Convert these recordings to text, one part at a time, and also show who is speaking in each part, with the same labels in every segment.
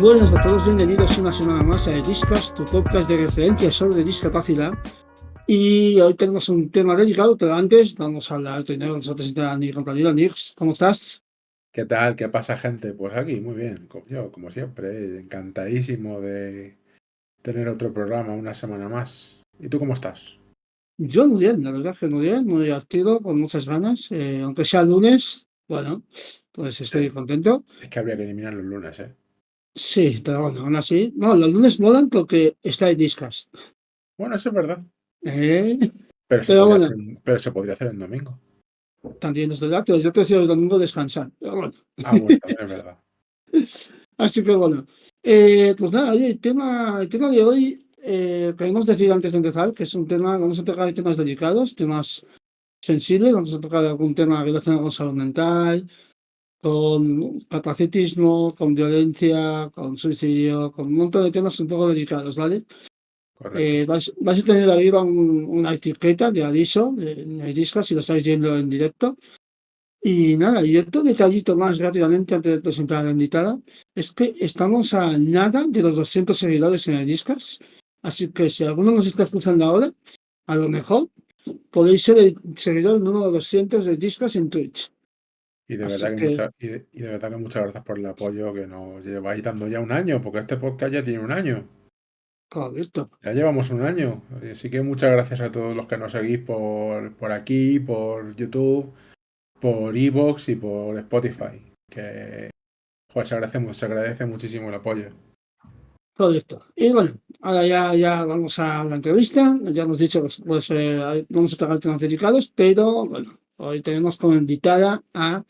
Speaker 1: Buenas a todos, bienvenidos una semana más a Discas, tu podcast de referencia sobre discapacidad. Y hoy tenemos un tema dedicado, pero antes vamos a hablar primero nosotros de mi compañero Nix. ¿Cómo estás?
Speaker 2: ¿Qué tal? ¿Qué pasa, gente? Pues aquí, muy bien. Yo, como siempre, encantadísimo de tener otro programa una semana más. ¿Y tú cómo estás?
Speaker 1: Yo muy bien, la verdad que muy bien, muy activo, con muchas ganas. Aunque sea lunes, bueno, pues estoy
Speaker 2: Sí.
Speaker 1: contento.
Speaker 2: Es que habría que eliminar los lunes, ¿eh?
Speaker 1: Sí, pero bueno, aún así. No, los lunes molan porque está el Discas.
Speaker 2: Bueno, eso es verdad.
Speaker 1: ¿Eh?
Speaker 2: Pero se
Speaker 1: Pero
Speaker 2: podría
Speaker 1: bueno,
Speaker 2: hacer pero se podría hacer en domingo.
Speaker 1: también es verdad que yo prefiero el domingo descansar. Pero bueno.
Speaker 2: Ah, bueno, también es verdad.
Speaker 1: Así que bueno, pues nada, oye, el tema de hoy, queremos decir antes de empezar que es un tema, vamos a tocar temas delicados, temas sensibles, vamos a tocar algún tema relacionado con salud mental, con capacitismo, con violencia, con suicidio, con un montón de temas un poco delicados, ¿vale?
Speaker 2: Correcto.
Speaker 1: Vais a tener arriba una etiqueta de aviso, de disco, si lo estáis viendo en directo. Y nada, y otro detallito más rápidamente antes de presentar a la invitada, es que estamos a nada de los 200 seguidores en el Discas, así que si alguno nos está escuchando ahora, a lo mejor podéis ser el seguidor número 200 del Discas en Twitch.
Speaker 2: Y de verdad
Speaker 1: Así
Speaker 2: que
Speaker 1: que,
Speaker 2: y de verdad que muchas gracias por el apoyo que nos lleváis dando ya un año, porque este podcast ya tiene un año.
Speaker 1: correcto.
Speaker 2: Ya llevamos un año. Así que muchas gracias a todos los que nos seguís por aquí, por YouTube, por Evox y por Spotify. Que joder, se agradece muchísimo el apoyo.
Speaker 1: Correcto. Y bueno, ahora ya vamos a la entrevista. Ya hemos dicho, pues, vamos a tocar temas dedicados, pero bueno, hoy tenemos como invitada a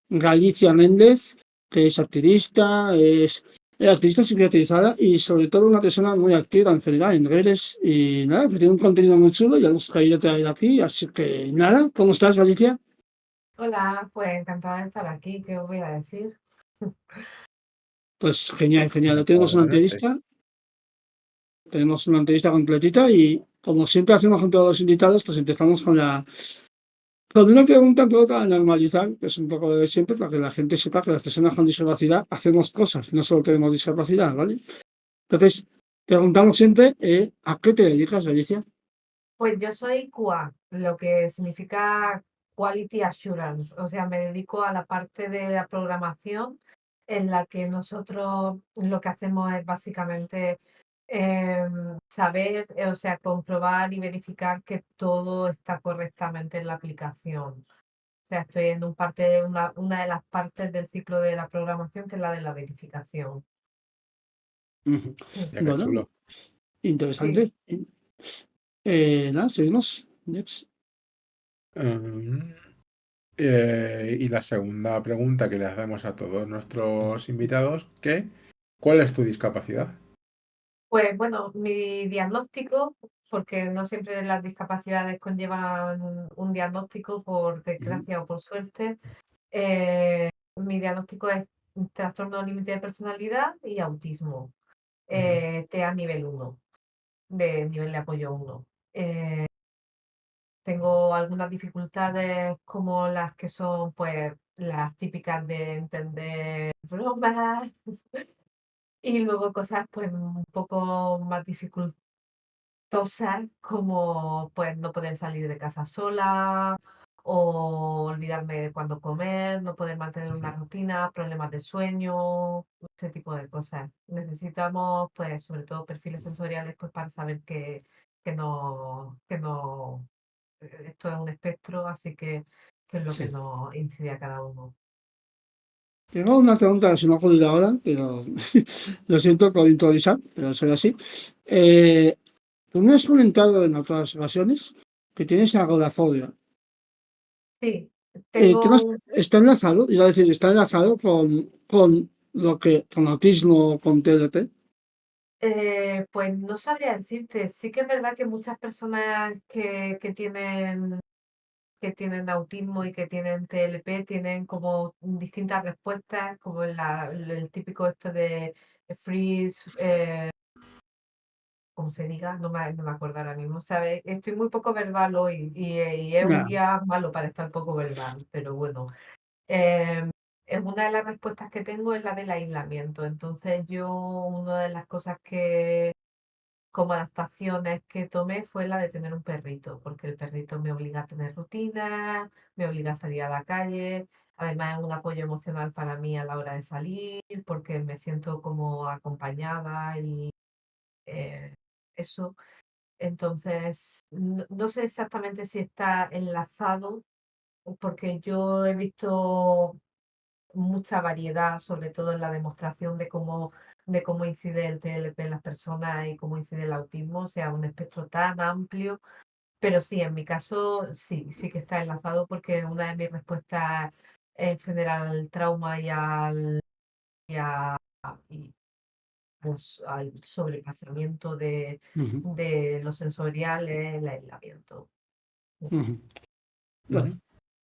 Speaker 1: Galicia Méndez, que es activista, es activista psiquiatrizada y sobre todo una persona muy activa en general en redes y nada, que tiene un contenido muy chulo. Ya hemos querido traer aquí, así que nada, ¿cómo estás, Galicia?
Speaker 3: Hola, pues encantada de estar aquí, ¿qué os voy a decir?
Speaker 1: Pues genial, genial. Hoy
Speaker 2: Encantado de tenerte.
Speaker 1: tenemos una entrevista completita y como siempre hacemos con todos los invitados, pues empezamos con una pregunta un poco para normalizar, que es un poco de siempre, para que la gente sepa que las personas con discapacidad hacemos cosas, no solo tenemos discapacidad, ¿vale? Entonces, preguntamos siempre, ¿a qué te dedicas, Alicia?
Speaker 3: Pues yo soy QA, lo que significa Quality Assurance, o sea, me dedico a la parte de la programación en la que nosotros lo que hacemos es básicamente saber, o sea, comprobar y verificar que todo está correctamente en la aplicación. O sea, estoy en una de las partes del ciclo de la programación que es la de la verificación.
Speaker 1: Ujú.
Speaker 3: Mm,
Speaker 2: Ya qué
Speaker 1: Bueno,
Speaker 2: chulo.
Speaker 3: sí.
Speaker 1: interesante. Nada, seguimos. Next.
Speaker 2: Um, y la segunda pregunta que le hacemos a todos nuestros invitados, ¿cuál es tu discapacidad?
Speaker 3: Pues bueno, mi diagnóstico, porque no siempre las discapacidades conllevan un diagnóstico, por
Speaker 1: Ujú,
Speaker 3: desgracia o por suerte. Mi diagnóstico es un trastorno límite de personalidad y autismo,
Speaker 2: Ujú,
Speaker 3: TEA nivel 1, de nivel de apoyo 1. Tengo algunas dificultades como las que son pues las típicas de entender bromas y luego cosas pues un poco más dificultosas como pues no poder salir de casa sola o olvidarme de cuándo comer, no poder mantener una
Speaker 2: ujú.
Speaker 3: rutina, problemas de sueño, ese tipo de cosas. Necesitamos pues sobre todo perfiles sensoriales pues para saber que no, esto es un espectro, así que es lo que
Speaker 1: sí.
Speaker 3: nos incide a cada uno.
Speaker 1: Tengo una pregunta que se me ha ocurrido ahora, pero lo siento por improvisar, pero soy así. Tú me has comentado en otras ocasiones que tienes agorafobia.
Speaker 3: Sí,
Speaker 1: Temas,
Speaker 3: tengo un
Speaker 1: está enlazado, iba a decir, está enlazado con lo que, con autismo, con TDT.
Speaker 3: Pues no sabría decirte. Sí que es verdad que muchas personas que tienen autismo y que tienen TLP tienen como distintas respuestas, como el típico esto de freeze, como se diga, no me acuerdo ahora mismo, ¿sabes? Estoy muy poco verbal hoy y es un
Speaker 1: Ya,
Speaker 3: día malo para estar poco verbal, pero bueno. una de las respuestas que tengo es la del aislamiento. Entonces yo, una de las cosas que como adaptaciones que tomé fue la de tener un perrito, porque el perrito me obliga a tener rutina, me obliga a salir a la calle, además es un apoyo emocional para mí a la hora de salir, porque me siento como acompañada y eso. Entonces, no sé exactamente si está enlazado, porque yo he visto mucha variedad, sobre todo en la demostración de cómo incide el TLP en las personas y cómo incide el autismo, o sea, un espectro tan amplio. Pero sí, en mi caso sí, sí que está enlazado porque una de mis respuestas en general al trauma y al sobrepasamiento
Speaker 1: Ujú,
Speaker 3: de lo sensorial es el aislamiento.
Speaker 1: ujú. Vale.
Speaker 2: Ujú.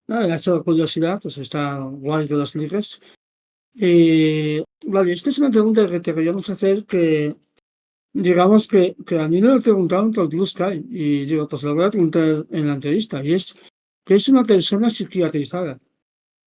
Speaker 1: Nada, me ha hecho curiosidad, pues está guay que lo expliques. Vale, esta es una pregunta que te queríamos hacer que, digamos que a mí me lo preguntaron por Blue Sky y digo, pues lo voy a preguntar en la entrevista y es, ¿qué es una persona psiquiatrizada?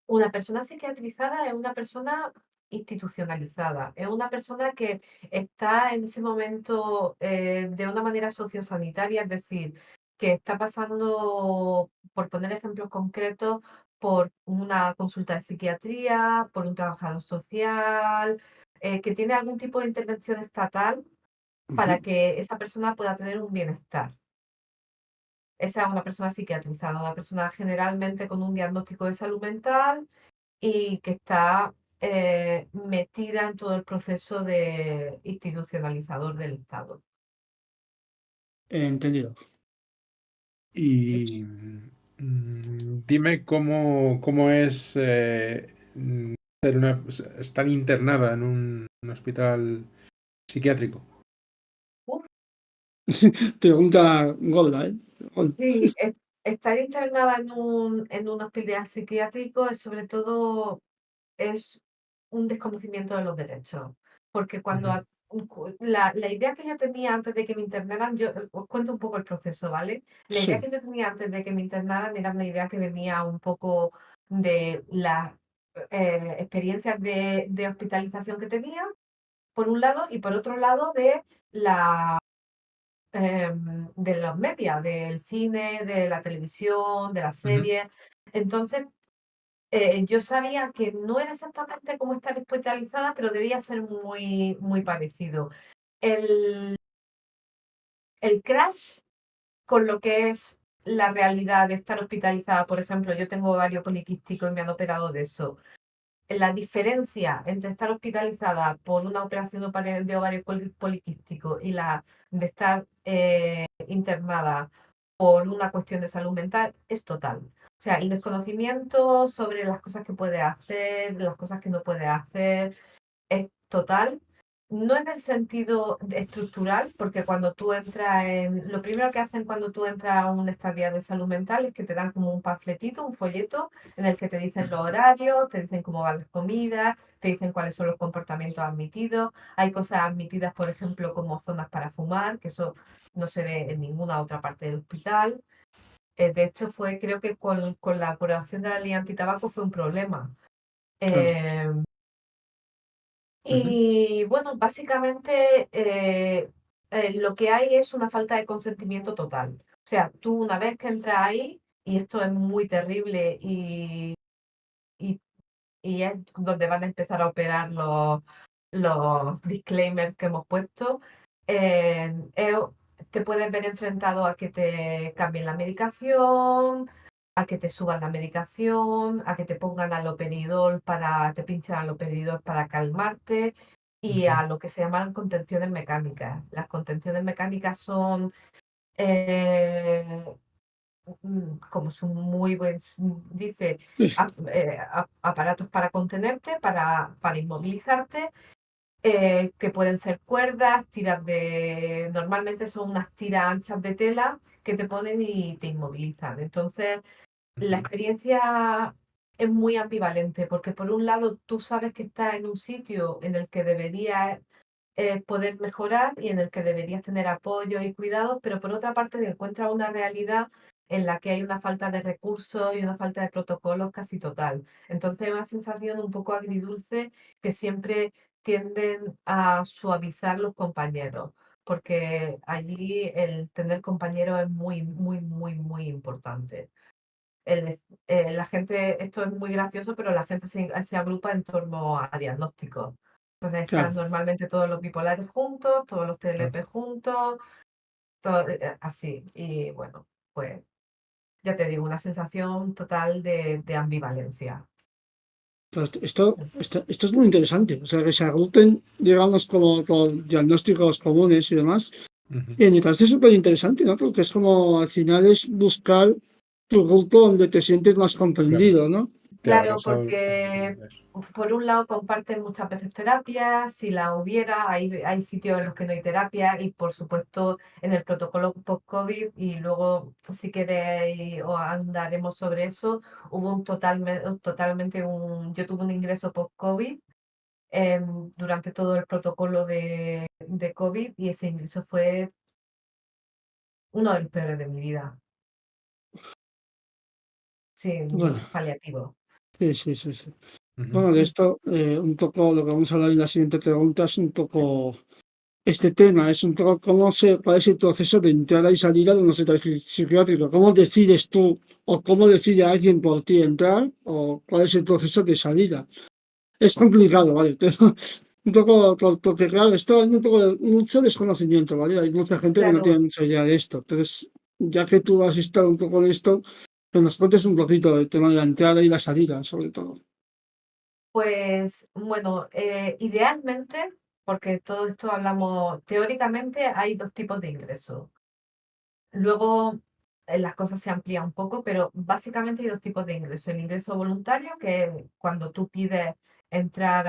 Speaker 3: Una persona psiquiatrizada es una persona institucionalizada, es una persona que está en ese momento de una manera sociosanitaria, es decir, que está pasando, por poner ejemplos concretos, por una consulta de psiquiatría, por un trabajador social, que tiene algún tipo de intervención estatal para
Speaker 1: Ujú.
Speaker 3: que esa persona pueda tener un bienestar. Esa es una persona psiquiatrizada, una persona generalmente con un diagnóstico de salud mental y que está metida en todo el proceso de institucionalizador del Estado.
Speaker 1: Entendido.
Speaker 2: Y dime cómo es ser estar internada en un hospital psiquiátrico.
Speaker 3: Uf,
Speaker 1: Pregunta gorda, ¿eh? Gol.
Speaker 3: sí, estar internada en un hospital psiquiátrico es sobre todo es un desconocimiento de los derechos, porque cuando
Speaker 2: Ujú.
Speaker 3: la idea que yo tenía antes de que me internaran, yo os cuento un poco el proceso, ¿vale? La idea
Speaker 1: Sí.
Speaker 3: que yo tenía antes de que me internaran era una idea que venía un poco de las experiencias de hospitalización que tenía, por un lado, y por otro lado de los medios, del cine, de la televisión, de las
Speaker 2: Ujú.
Speaker 3: series. Entonces, yo sabía que no era exactamente como estar hospitalizada, pero debía ser muy, muy parecido. El, el crash con lo que es la realidad de estar hospitalizada, por ejemplo, yo tengo ovario poliquístico y me han operado de eso. La diferencia entre estar hospitalizada por una operación de ovario poliquístico y la de estar internada por una cuestión de salud mental es total. O sea, el desconocimiento sobre las cosas que puede hacer, las cosas que no puede hacer, es total. No en el sentido estructural, porque cuando tú entras en... Lo primero que hacen cuando tú entras a una estadía de salud mental es que te dan como un panfletito, un folleto, en el que te dicen los horarios, te dicen cómo van las comidas, te dicen cuáles son los comportamientos admitidos. Hay cosas admitidas, por ejemplo, como zonas para fumar, que eso no se ve en ninguna otra parte del hospital. De hecho, creo que con la aprobación de la ley antitabaco fue un problema.
Speaker 1: Claro.
Speaker 3: Eh,
Speaker 2: Ujú.
Speaker 3: y bueno, básicamente lo que hay es una falta de consentimiento total. O sea, tú una vez que entras ahí, y esto es muy terrible y, y es donde van a empezar a operar los disclaimers que hemos puesto, te puedes ver enfrentado a que te cambien la medicación, a que te suban la medicación, a que te pongan aloperidol te pinchan aloperidol para calmarte y
Speaker 2: Ujú.
Speaker 3: a lo que se llaman contenciones mecánicas. Las contenciones mecánicas son, eh, como su muy buen dice,
Speaker 1: Sí.
Speaker 3: aparatos para contenerte, para inmovilizarte, que pueden ser cuerdas, normalmente son unas tiras anchas de tela que te ponen y te inmovilizan. Entonces, la
Speaker 2: Ujú.
Speaker 3: experiencia es muy ambivalente, porque por un lado tú sabes que estás en un sitio en el que deberías poder mejorar y en el que deberías tener apoyo y cuidados, pero por otra parte te encuentras una realidad en la que hay una falta de recursos y una falta de protocolos casi total. Entonces, una sensación un poco agridulce que siempre tienden a suavizar los compañeros, porque allí el tener compañeros es muy, muy, muy, muy importante. La gente, esto es muy gracioso, pero la gente se agrupa en torno a diagnósticos. Entonces están
Speaker 1: Claro,
Speaker 3: normalmente todos los bipolares juntos, todos los TLP juntos, todo, así. Y bueno, pues ya te digo, una sensación total de ambivalencia.
Speaker 1: pues esto es muy interesante. O sea, que se agrupen, digamos, como con diagnósticos comunes y demás.
Speaker 2: Ujú.
Speaker 1: Y en mi caso es súper interesante, ¿no? Porque es como, al final es buscar tu grupo donde te sientes más
Speaker 2: Claro,
Speaker 1: comprendido, ¿no?
Speaker 2: te
Speaker 3: Claro,
Speaker 2: abres
Speaker 3: porque
Speaker 2: eso.
Speaker 3: por un lado comparten muchas veces terapia, si la hubiera, hay sitios en los que no hay terapia y por supuesto en el protocolo post-COVID y luego si queréis o andaremos sobre eso, hubo yo tuve un ingreso post-COVID durante todo el protocolo de COVID y ese ingreso fue uno de los peores de mi vida,
Speaker 1: Bueno,
Speaker 3: sin paliativo.
Speaker 1: sí, sí, sí, sí.
Speaker 2: Ujú.
Speaker 1: Bueno, de esto, un poco lo que vamos a hablar en la siguiente pregunta es un poco este tema, es un poco cuál es el proceso de entrada y salida de un hospital psiquiátrico. ¿Cómo decides tú o cómo decide alguien por ti entrar o cuál es el proceso de salida? Es complicado, ¿vale? Pero un poco, porque claro, esto hay un poco mucho desconocimiento, ¿vale? Hay mucha gente que no tiene
Speaker 3: Claro.
Speaker 1: mucha idea de esto. Entonces, ya que tú has estado un poco en esto, que nos cuentes un poquito del tema de la entrada y la salida, sobre todo.
Speaker 3: Pues bueno, idealmente, porque todo esto hablamos teóricamente, hay dos tipos de ingresos. Luego las cosas se amplían un poco, pero básicamente hay dos tipos de ingresos. El ingreso voluntario, que es cuando tú pides entrar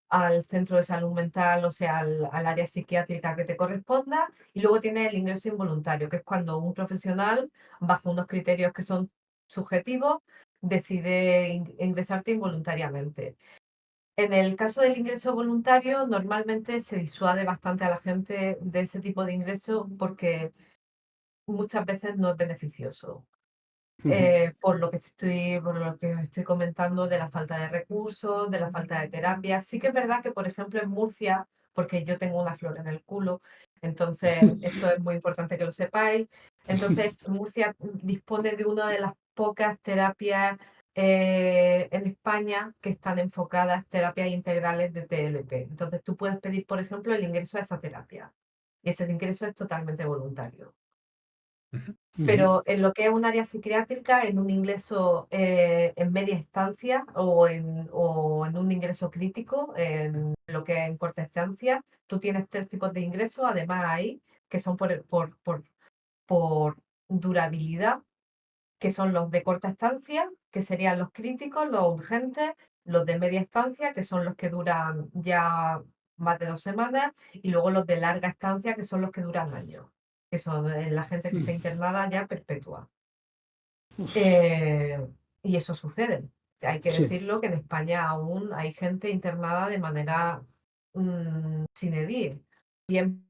Speaker 3: al centro de salud mental, o sea, al área psiquiátrica que te corresponda, y luego tienes el ingreso involuntario, que es cuando un profesional, bajo unos criterios que son subjetivos, decide ingresarte involuntariamente. En el caso del ingreso voluntario, normalmente se disuade bastante a la gente de ese tipo de ingreso porque muchas veces no es beneficioso.
Speaker 1: Ujú,
Speaker 3: Por lo que os estoy comentando de la falta de recursos, de la falta de terapia. Sí que es verdad que, por ejemplo, en Murcia, porque yo tengo una flor en el culo, entonces esto es muy importante que lo sepáis. Entonces, Murcia dispone de una de las pocas terapias en España que están enfocadas terapias integrales de TLP. Entonces, tú puedes pedir, por ejemplo, el ingreso a esa terapia. Y ese ingreso es totalmente voluntario.
Speaker 2: Ujú.
Speaker 1: ujú,
Speaker 3: Pero en lo que es un área psiquiátrica, en un ingreso en media estancia o en un ingreso crítico, en lo que es en corta estancia, tú tienes tres tipos de ingresos, además hay que son por durabilidad, que son los de corta estancia, que serían los críticos, los urgentes, los de media estancia, que son los que duran ya más de 2 semanas, y luego los de larga estancia, que son los que duran años, que son la gente que está
Speaker 1: ujú.
Speaker 3: internada ya perpetua.
Speaker 1: Uf,
Speaker 3: Eh, y eso sucede. Hay que
Speaker 1: sí.
Speaker 3: decirlo que en España aún hay gente internada de manera sine die, bien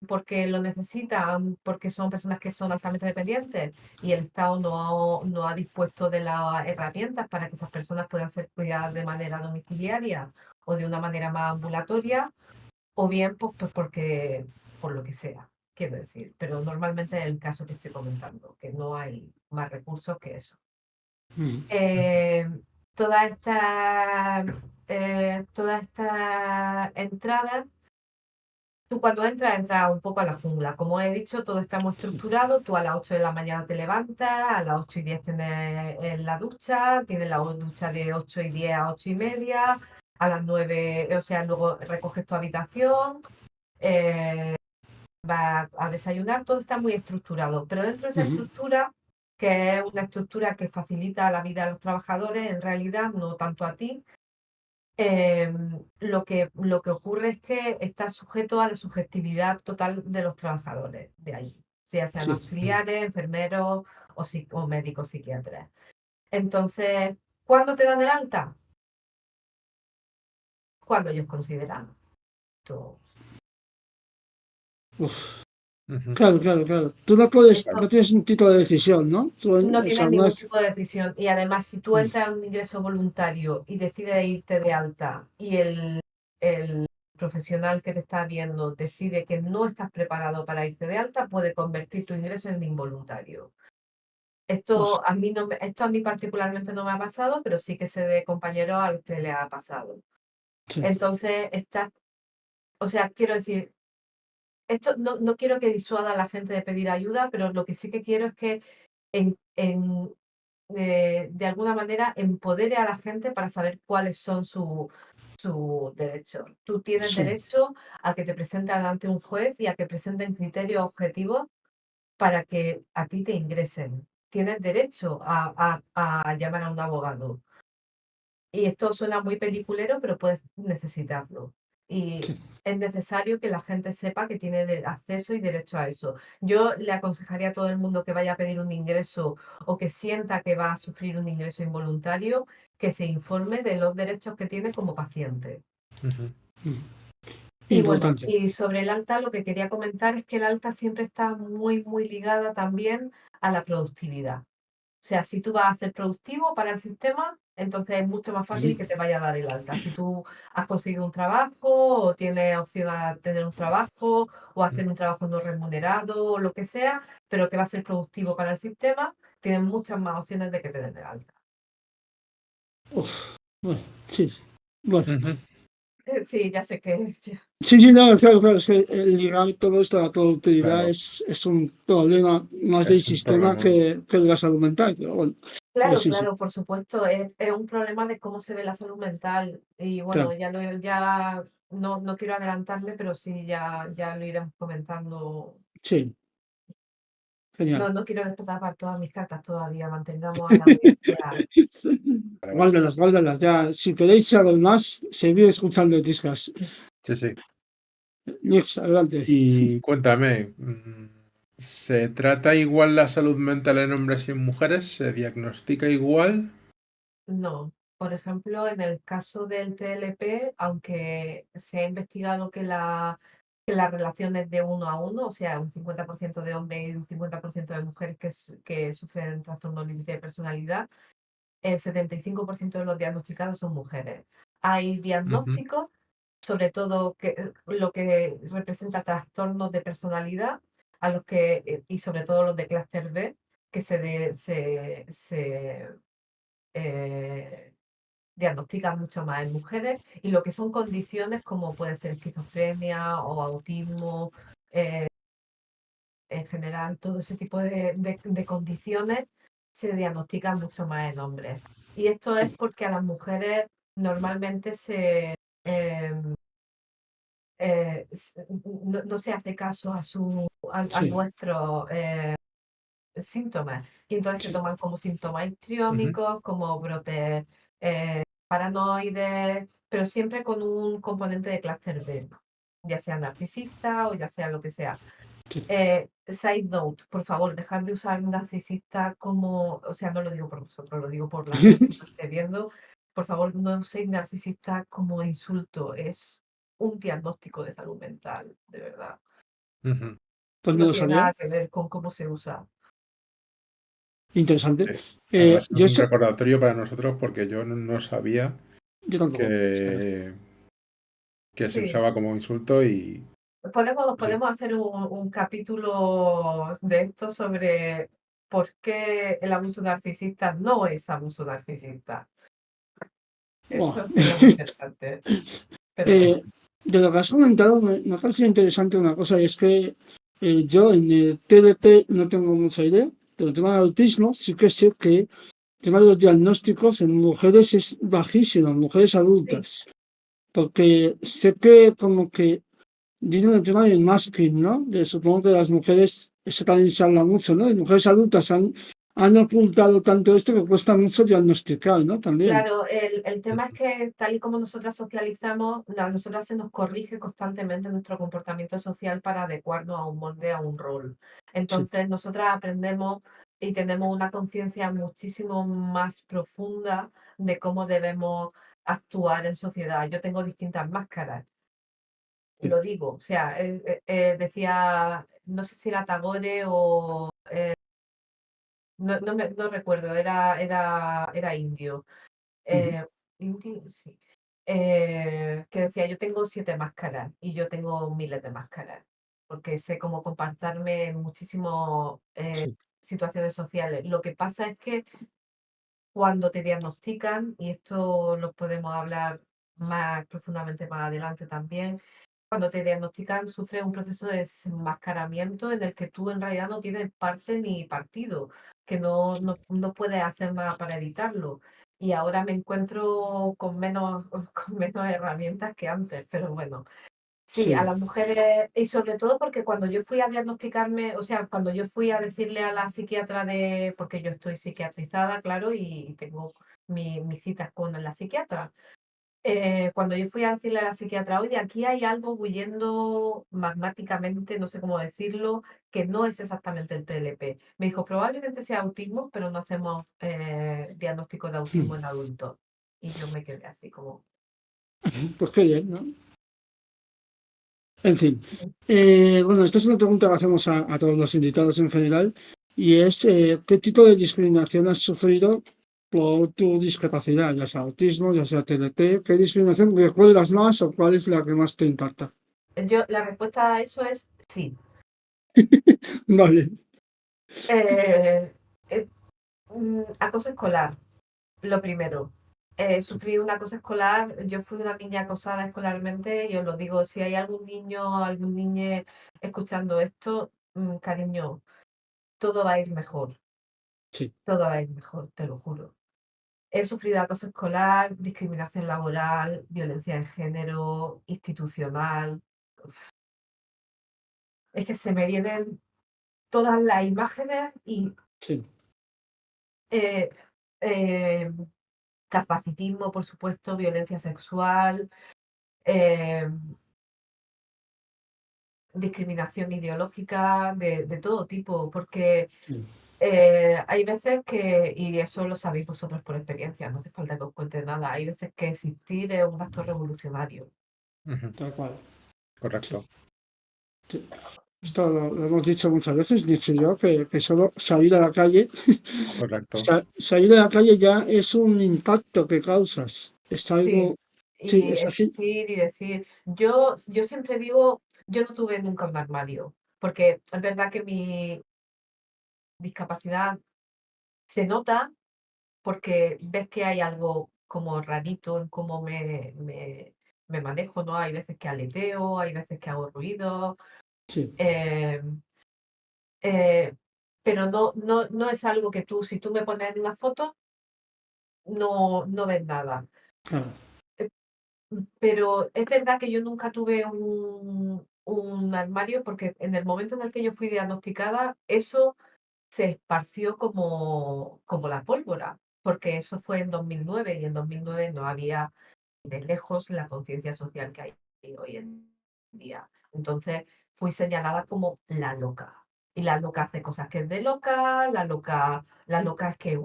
Speaker 3: porque lo necesitan, porque son personas que son altamente dependientes y el Estado no ha dispuesto de las herramientas para que esas personas puedan ser cuidadas de manera domiciliaria o de una manera más ambulatoria, o bien pues porque, por lo que sea, quiero decir. Pero normalmente es el caso que estoy comentando, que no hay más recursos que eso.
Speaker 1: Ujú,
Speaker 3: Eh, toda esta, toda esta entrada. Tú cuando entras un poco a la jungla. Como he dicho, todo está muy estructurado. Tú a las 8 de la mañana te levantas, a las 8:10 tienes la ducha, tienes la ducha de 8:10 a 8:30, a las 9, o sea, luego recoges tu habitación, eh, vas a desayunar, todo está muy estructurado. Pero dentro de esa
Speaker 1: ujú,
Speaker 3: estructura, que es una estructura que facilita la vida a los trabajadores, en realidad no tanto a ti, lo que ocurre es que está sujeto a la subjetividad total de los trabajadores de ahí, ya sean
Speaker 1: sí.
Speaker 3: auxiliares, enfermeros o médicos psiquiatras. Entonces, ¿cuándo te dan el alta? Cuando ellos consideran. Tú-
Speaker 1: Uf.
Speaker 2: Ujú.
Speaker 1: Claro. Tú no puedes,
Speaker 3: Esto
Speaker 1: no tienes un título de decisión, ¿no? Tú,
Speaker 3: no
Speaker 1: o sea,
Speaker 3: tienes
Speaker 1: no
Speaker 3: ningún
Speaker 1: es.
Speaker 3: tipo de decisión. Y además, si tú entras en un ingreso voluntario y decides irte de alta y el profesional que te está viendo decide que no estás preparado para irte de alta, puede convertir tu ingreso en involuntario.
Speaker 1: Pues,
Speaker 3: Esto a mí particularmente no me ha pasado, pero sí que sé de compañeros a los que le ha pasado.
Speaker 1: sí,
Speaker 3: Entonces, o sea, quiero decir, esto no quiero que disuada a la gente de pedir ayuda, pero lo que sí que quiero es que de alguna manera empodere a la gente para saber cuáles son sus derechos. Tú tienes
Speaker 1: sí,
Speaker 3: derecho a que te presenten ante un juez y a que presenten criterios objetivos para que a ti te ingresen. Tienes derecho a llamar a un abogado. Y esto suena muy peliculero, pero puedes necesitarlo. Y
Speaker 1: sí.
Speaker 3: es necesario que la gente sepa que tiene acceso y derecho a eso. Yo le aconsejaría a todo el mundo que vaya a pedir un ingreso o que sienta que va a sufrir un ingreso involuntario, que se informe de los derechos que tiene como paciente.
Speaker 2: Ujú.
Speaker 3: Y bueno,
Speaker 1: Importante.
Speaker 3: y sobre el alta, lo que quería comentar es que el alta siempre está muy ligada también a la productividad. O sea, si tú vas a ser productivo para el sistema, entonces es mucho más fácil que te vaya a dar el alta. Si tú has conseguido un trabajo o tienes opción a tener un trabajo o hacer un trabajo no remunerado o lo que sea, pero que va a ser productivo para el sistema, tienes muchas más opciones de que te den el alta.
Speaker 1: Uf, bueno, sí. Bueno,
Speaker 2: Ujú.
Speaker 3: Sí, ya sé que
Speaker 1: sí, no, claro, es que el ligar todo esto a la productividad
Speaker 2: Claro,
Speaker 1: es un problema más del
Speaker 2: es un
Speaker 1: sistema
Speaker 2: problema.
Speaker 1: que de la salud mental, pero bueno,
Speaker 3: claro,
Speaker 1: sí,
Speaker 3: claro, por supuesto, es un problema de cómo se ve la salud mental. Y
Speaker 1: claro,
Speaker 3: bueno, ya no quiero adelantarme, pero sí, ya lo iremos comentando.
Speaker 1: sí, genial.
Speaker 3: No quiero despachar todas mis cartas todavía, mantengamos a la audiencia.
Speaker 2: Vale, vale.
Speaker 1: Guárdalas, ya. Si queréis saber más, seguid escuchando Discas.
Speaker 2: Sí, sí.
Speaker 1: Nix, adelante.
Speaker 2: Y cuéntame, ¿se trata igual la salud mental en hombres y en mujeres? ¿Se diagnostica igual?
Speaker 3: No, por ejemplo, en el caso del TLP, aunque se ha investigado que la relación es de 1 a 1, o sea, un 50% de hombres y un 50% de mujeres que sufren trastorno límite de personalidad, el 75% de los diagnosticados son mujeres. Hay
Speaker 2: Ujú,
Speaker 3: diagnósticos, sobre todo lo que representa trastornos de personalidad, y sobre todo los de clúster B, que se eh, diagnostican mucho más en mujeres, y lo que son condiciones como puede ser esquizofrenia o autismo, en general, todo ese tipo de condiciones se diagnostican mucho más en hombres. Y esto es porque a las mujeres normalmente em, no se hace caso a
Speaker 1: Sí,
Speaker 3: nuestros síntomas. Y entonces se
Speaker 1: sí.
Speaker 3: toman como síntomas
Speaker 2: ujú,
Speaker 3: histriónicos, como brotes paranoides, pero siempre con un componente de clúster B, ya sea narcisista o ya sea lo que sea.
Speaker 1: Sí.
Speaker 3: Side note, por favor, dejad de usar narcisista como, o sea, no lo digo por vosotros, lo digo por la gente que lo esté viendo. Por favor, no uséis narcisista como insulto, es un diagnóstico de salud mental, de verdad.
Speaker 2: ujú.
Speaker 1: Pues no
Speaker 3: No
Speaker 1: lo
Speaker 3: tiene
Speaker 1: sabía.
Speaker 3: nada que ver con cómo se usa.
Speaker 1: Interesante.
Speaker 2: Sí. Además, es
Speaker 1: Yo,
Speaker 2: un recordatorio para nosotros porque yo no sabía
Speaker 1: yo tampoco. O sea,
Speaker 2: que, que se
Speaker 3: Sí,
Speaker 2: usaba como insulto y sí.
Speaker 3: podemos hacer un capítulo de esto sobre por qué el abuso narcisista no es abuso narcisista.
Speaker 1: buah.
Speaker 3: Eso sería muy interesante. Pero bueno,
Speaker 1: Eh, de lo que has comentado, me parece interesante una cosa, y es que yo en el TDT no tengo mucha idea, pero el tema del autismo sí que sé que el tema de los diagnósticos en mujeres es bajísimo, en mujeres
Speaker 3: sí,
Speaker 1: adultas, porque sé que como que dicen el tema del masking, ¿no? Supongo que las mujeres, eso también se habla mucho, ¿no? Las mujeres adultas han ocultado tanto esto que cuesta mucho diagnosticar, ¿no? También.
Speaker 3: claro, el tema es que tal y como nosotras socializamos, a nosotras se nos corrige constantemente nuestro comportamiento social para adecuarnos a un molde, a un rol.
Speaker 1: Sí.
Speaker 3: Entonces, nosotras aprendemos y tenemos una conciencia muchísimo más profunda de cómo debemos actuar en sociedad. Yo tengo distintas máscaras. lo digo. O sea, decía, no sé si era Tagore o no recuerdo, era indio.
Speaker 1: Ujú.
Speaker 3: Indio, sí. Que decía, yo tengo 7 máscaras y yo tengo miles de máscaras, porque sé cómo comportarme en muchísimas
Speaker 1: Sí,
Speaker 3: situaciones sociales. Lo que pasa es que cuando te diagnostican, y esto lo podemos hablar más profundamente más adelante también, cuando te diagnostican sufres un proceso de desenmascaramiento en el que tú en realidad no tienes parte ni partido, que no puedes hacer nada para evitarlo. Y ahora me encuentro con menos, con menos herramientas que antes, pero bueno. Sí, a
Speaker 1: sí.
Speaker 3: las mujeres, y sobre todo porque cuando yo fui a diagnosticarme, o sea, cuando yo fui a decirle a la psiquiatra porque yo estoy psiquiatrizada, claro, y tengo mis citas con la psiquiatra. Cuando yo fui a decirle a la psiquiatra, oye, aquí hay algo huyendo magmáticamente, no sé cómo decirlo, que no es exactamente el TLP. Me dijo, probablemente sea autismo, pero no hacemos diagnóstico de autismo en adultos. Y yo me quedé así como...
Speaker 1: Pues qué bien, ¿no? En fin. Bueno, esta es una pregunta que hacemos a todos los invitados en general y es ¿qué tipo de discriminación has sufrido por tu discapacidad, ya sea autismo, ya sea TDT? ¿Qué discriminación recuerdas más o cuál es la que más te impacta?
Speaker 3: La respuesta a eso es sí.
Speaker 1: Vale,
Speaker 3: Eh, eh, acoso escolar, lo primero. Sufrí un acoso escolar, yo fui una niña acosada escolarmente y os lo digo, si hay algún niño, algún niñe escuchando esto, cariño, todo va a ir mejor,
Speaker 1: sí,
Speaker 3: todo va a ir mejor, te lo juro. He sufrido acoso escolar, discriminación laboral, violencia de género, institucional. Es que se me vienen todas las imágenes y
Speaker 1: sí,
Speaker 3: eh, eh, capacitismo, por supuesto, violencia sexual, eh, discriminación ideológica de todo tipo, porque
Speaker 1: sí,
Speaker 3: hay veces que, y eso lo sabéis vosotros por experiencia, no hace falta que os cuente nada, hay veces que existir es un acto revolucionario.
Speaker 2: Ujú.
Speaker 1: tal cual. Sí,
Speaker 2: Correcto.
Speaker 1: sí. Esto lo hemos dicho muchas veces, dicho yo, que solo salir a la calle,
Speaker 2: Correcto.
Speaker 1: salir a la calle ya es un impacto que causas. Es
Speaker 3: Sí,
Speaker 1: algo, sí,
Speaker 3: y
Speaker 1: es así.
Speaker 3: existir y decir, yo siempre digo, yo no tuve nunca un armario, porque es verdad que mi discapacidad se nota porque ves que hay algo como rarito en cómo me manejo, ¿no? Hay veces que aleteo, hay veces que hago ruido,
Speaker 1: Sí,
Speaker 3: eh, eh, pero no es algo que tú, si tú me pones en una foto, no ves nada.
Speaker 1: claro,
Speaker 3: Eh, Pero es verdad que yo nunca tuve un armario porque en el momento en el que yo fui diagnosticada, eso se esparció como la pólvora, porque eso fue en 2009 y en 2009 no había de lejos la conciencia social que hay hoy en día. Entonces fui señalada como la loca. Y la loca hace cosas que es de loca, la loca es que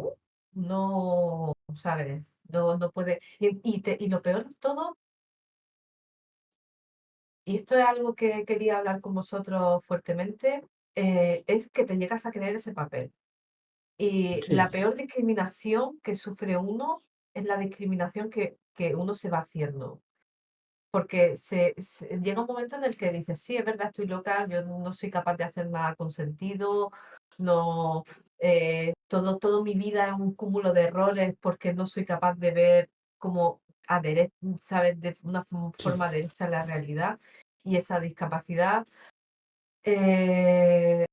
Speaker 3: no, ¿sabes? No puede. Y lo peor de todo, y esto es algo que quería hablar con vosotros fuertemente, es que te llegas a creer ese papel. Y
Speaker 1: sí,
Speaker 3: la peor discriminación que sufre uno es la discriminación que uno se va haciendo. Porque llega un momento en el que dices, sí, es verdad, estoy loca, yo no soy capaz de hacer nada con sentido, no, todo mi vida es un cúmulo de errores porque no soy capaz de ver como ¿sabes? De una
Speaker 1: sí,
Speaker 3: forma derecha la realidad y esa discapacidad, eh,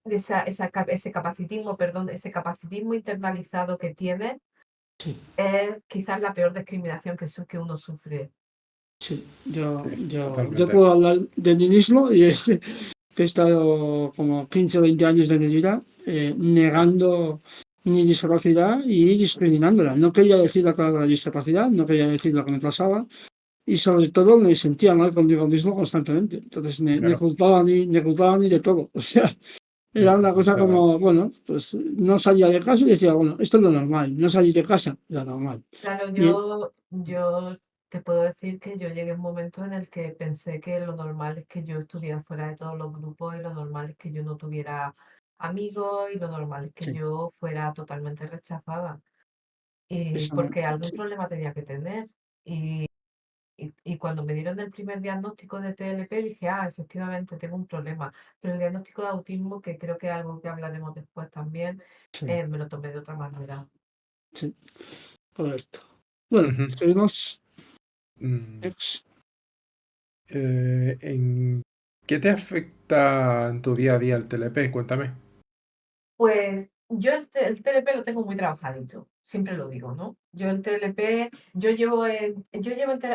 Speaker 3: ese capacitismo, perdón, ese capacitismo internalizado que tiene
Speaker 1: sí.
Speaker 3: es quizás la peor discriminación que uno sufre.
Speaker 1: Sí, yo,
Speaker 2: Sí,
Speaker 1: yo
Speaker 2: totalmente.
Speaker 1: puedo hablar de mí mismo y es que he estado como 15 o 20 años de mi vida negando mi discapacidad y discriminándola. No quería decir la palabra discapacidad, no quería decir lo que me pasaba y sobre todo me sentía mal conmigo mismo constantemente. Entonces
Speaker 2: Claro.
Speaker 1: me culpaba ni de todo. O sea, era una cosa
Speaker 2: Nada.
Speaker 1: como, bueno, pues no salía de casa y decía, bueno, esto es lo normal. No salir de casa, lo normal.
Speaker 3: Claro,
Speaker 1: Y
Speaker 3: yo te puedo decir que yo llegué a un momento en el que pensé que lo normal es que yo estuviera fuera de todos los grupos y lo normal es que yo no tuviera amigos y lo normal es que
Speaker 1: Sí,
Speaker 3: yo fuera totalmente rechazada. Y
Speaker 1: eso no,
Speaker 3: porque algún
Speaker 1: sí,
Speaker 3: problema tenía que tener. Y, y cuando me dieron el primer diagnóstico de TLP dije, ah, efectivamente tengo un problema. Pero el diagnóstico de autismo, que creo que es algo que hablaremos después también,
Speaker 1: sí,
Speaker 3: me lo tomé de otra manera.
Speaker 1: sí, correcto. Bueno,
Speaker 2: Ujú.
Speaker 1: seguimos.
Speaker 2: Mm,
Speaker 1: Next.
Speaker 2: ¿En qué te afecta en tu día a día el TLP? Cuéntame.
Speaker 3: Pues yo el TLP lo tengo muy trabajadito, siempre lo digo, ¿no? Yo el TLP,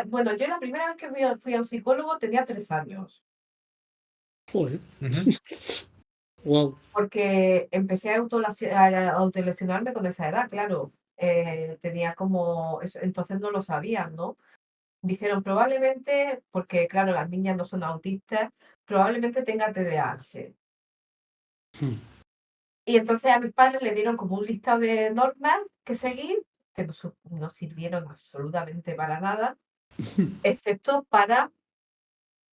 Speaker 3: bueno, yo la primera vez que fui a un psicólogo tenía 3 años,
Speaker 1: Joder,
Speaker 2: Ujú,
Speaker 1: wow.
Speaker 3: porque empecé a autolesionarme con esa edad, claro. Tenía como entonces no lo sabían, ¿no? Dijeron probablemente, porque claro, las niñas no son autistas, probablemente tenga TDAH. Y entonces a mis padres le dieron como un listado de normas que seguir, que no sirvieron absolutamente para nada, excepto para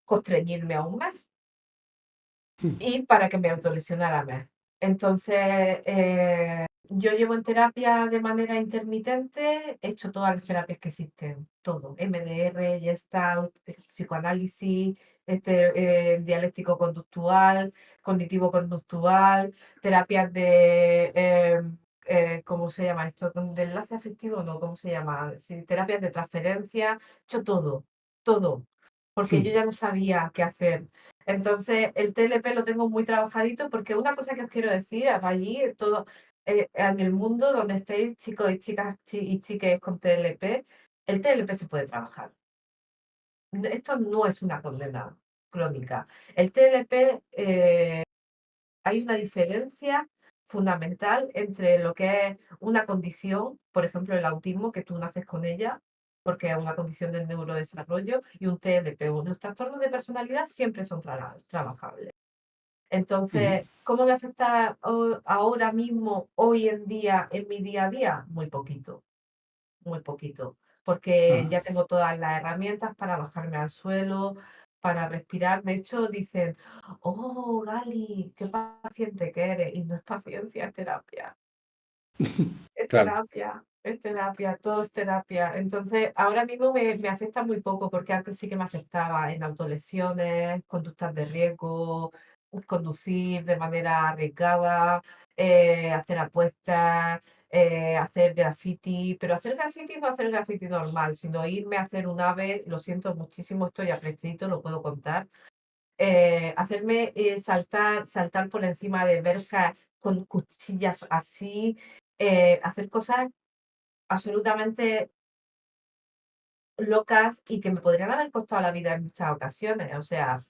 Speaker 3: constreñirme aún más y para que me autolesionara más. Entonces, yo llevo en terapia de manera intermitente, he hecho todas las terapias que existen, todo, MDR, Gestalt, psicoanálisis, dialéctico conductual, cognitivo conductual, terapias ¿cómo se llama esto? ¿De enlace afectivo? No, ¿cómo se llama? Sí, terapias de transferencia, he hecho todo, todo, porque yo ya no sabía qué hacer. Entonces, el TLP lo tengo muy trabajadito porque una cosa que os quiero decir, allí, todo, en el mundo donde estéis, chicos y chicas y chiques con TLP, el TLP se puede trabajar. Esto no es una condena crónica. El TLP, hay una diferencia fundamental entre lo que es una condición, por ejemplo, el autismo, que tú naces con ella, porque es una condición del neurodesarrollo, y un TLP. Los trastornos de personalidad siempre son trabajables. Entonces, ¿cómo me afecta ahora mismo, hoy en día, en mi día a día? Muy poquito, porque ya tengo todas las herramientas para bajarme al suelo, para respirar. De hecho, dicen, oh, Gali, qué paciente que eres. Y no es paciencia, es terapia.
Speaker 2: claro.
Speaker 3: Es terapia, todo es terapia. Entonces, ahora mismo me afecta muy poco, porque antes sí que me afectaba en autolesiones, conductas de riesgo, conducir de manera arriesgada, hacer apuestas, hacer graffiti, pero hacer graffiti no hacer graffiti normal, sino irme a hacer un ave, lo siento muchísimo, esto ya prescrito, lo puedo contar, hacerme saltar por encima de verjas con cuchillas así, hacer cosas absolutamente locas y que me podrían haber costado la vida en muchas ocasiones. O sea,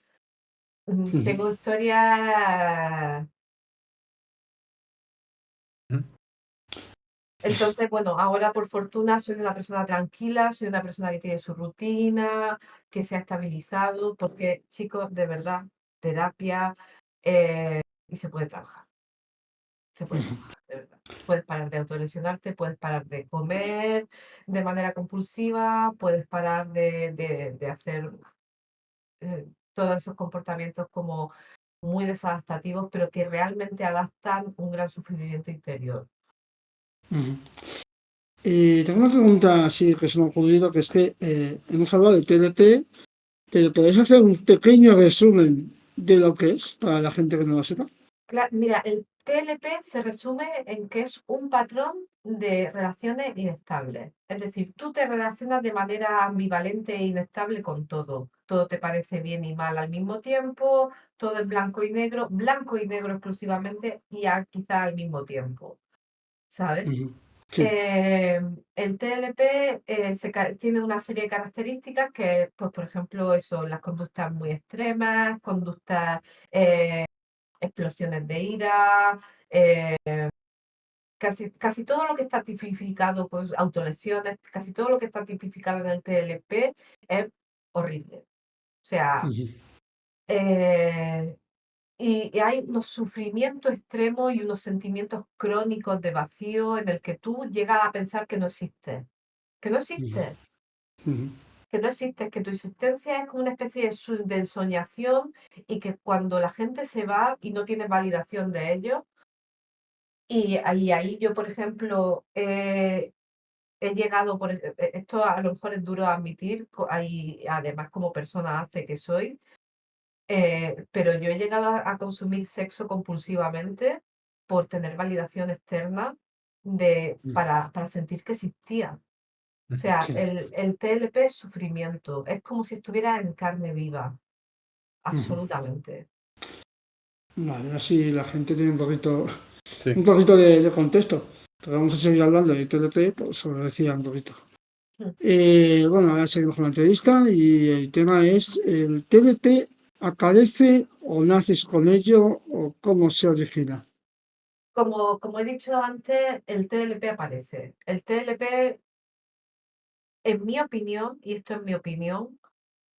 Speaker 3: tengo historias.
Speaker 2: Ujú,
Speaker 3: Entonces, bueno, ahora por fortuna soy una persona tranquila, soy una persona que tiene su rutina, que se ha estabilizado, porque chicos, de verdad, terapia, y se puede trabajar. Se puede trabajar, de verdad. Puedes parar de autolesionarte, puedes parar de comer de manera compulsiva, puedes parar de hacer todos esos comportamientos como muy desadaptativos, pero que realmente adaptan un gran sufrimiento interior.
Speaker 1: Y tengo una pregunta así que se me ha ocurrido, que es que hemos hablado de TLT, pero ¿podéis hacer un pequeño resumen de lo que es para la gente que no lo sepa?
Speaker 3: Mira, el TLP se resume en que es un patrón de relaciones inestables. Es decir, tú te relacionas de manera ambivalente e inestable con todo. Todo te parece bien y mal al mismo tiempo, todo es blanco y negro exclusivamente y quizá al mismo tiempo, ¿sabes?
Speaker 1: Ujú. Sí.
Speaker 3: El TLP tiene una serie de características que, pues, por ejemplo, eso, las conductas muy extremas, conductas explosiones de ira, casi todo lo que está tipificado, pues autolesiones, casi todo lo que está tipificado en el TLP es horrible. O sea,
Speaker 1: Ujú.
Speaker 3: eh, y hay unos sufrimientos extremos y unos sentimientos crónicos de vacío en el que tú llegas a pensar que no existe, que no
Speaker 1: Ujú.
Speaker 3: existe.
Speaker 1: Ujú.
Speaker 3: que no existes, que tu existencia es como una especie de ensoñación y que cuando la gente se va y no tienes validación de ello, y ahí yo, por ejemplo, he llegado, esto a lo mejor es duro a admitir, ahí, además como persona hace que soy, pero yo he llegado a consumir sexo compulsivamente por tener validación externa para sentir que existía. O sea,
Speaker 1: Sí.
Speaker 3: el TLP es sufrimiento, es como si estuviera en carne viva, absolutamente.
Speaker 1: Vale, así la gente tiene
Speaker 2: Sí.
Speaker 1: un poquito de contexto. Pero vamos a seguir hablando de TLP, pues os lo decía un poquito.
Speaker 3: Mm.
Speaker 1: Bueno, ahora seguimos con la entrevista y el tema es: ¿el TLP aparece o naces con ello o cómo se origina?
Speaker 3: Como he dicho antes, el TLP aparece. El TLP, en mi opinión, y esto es mi opinión,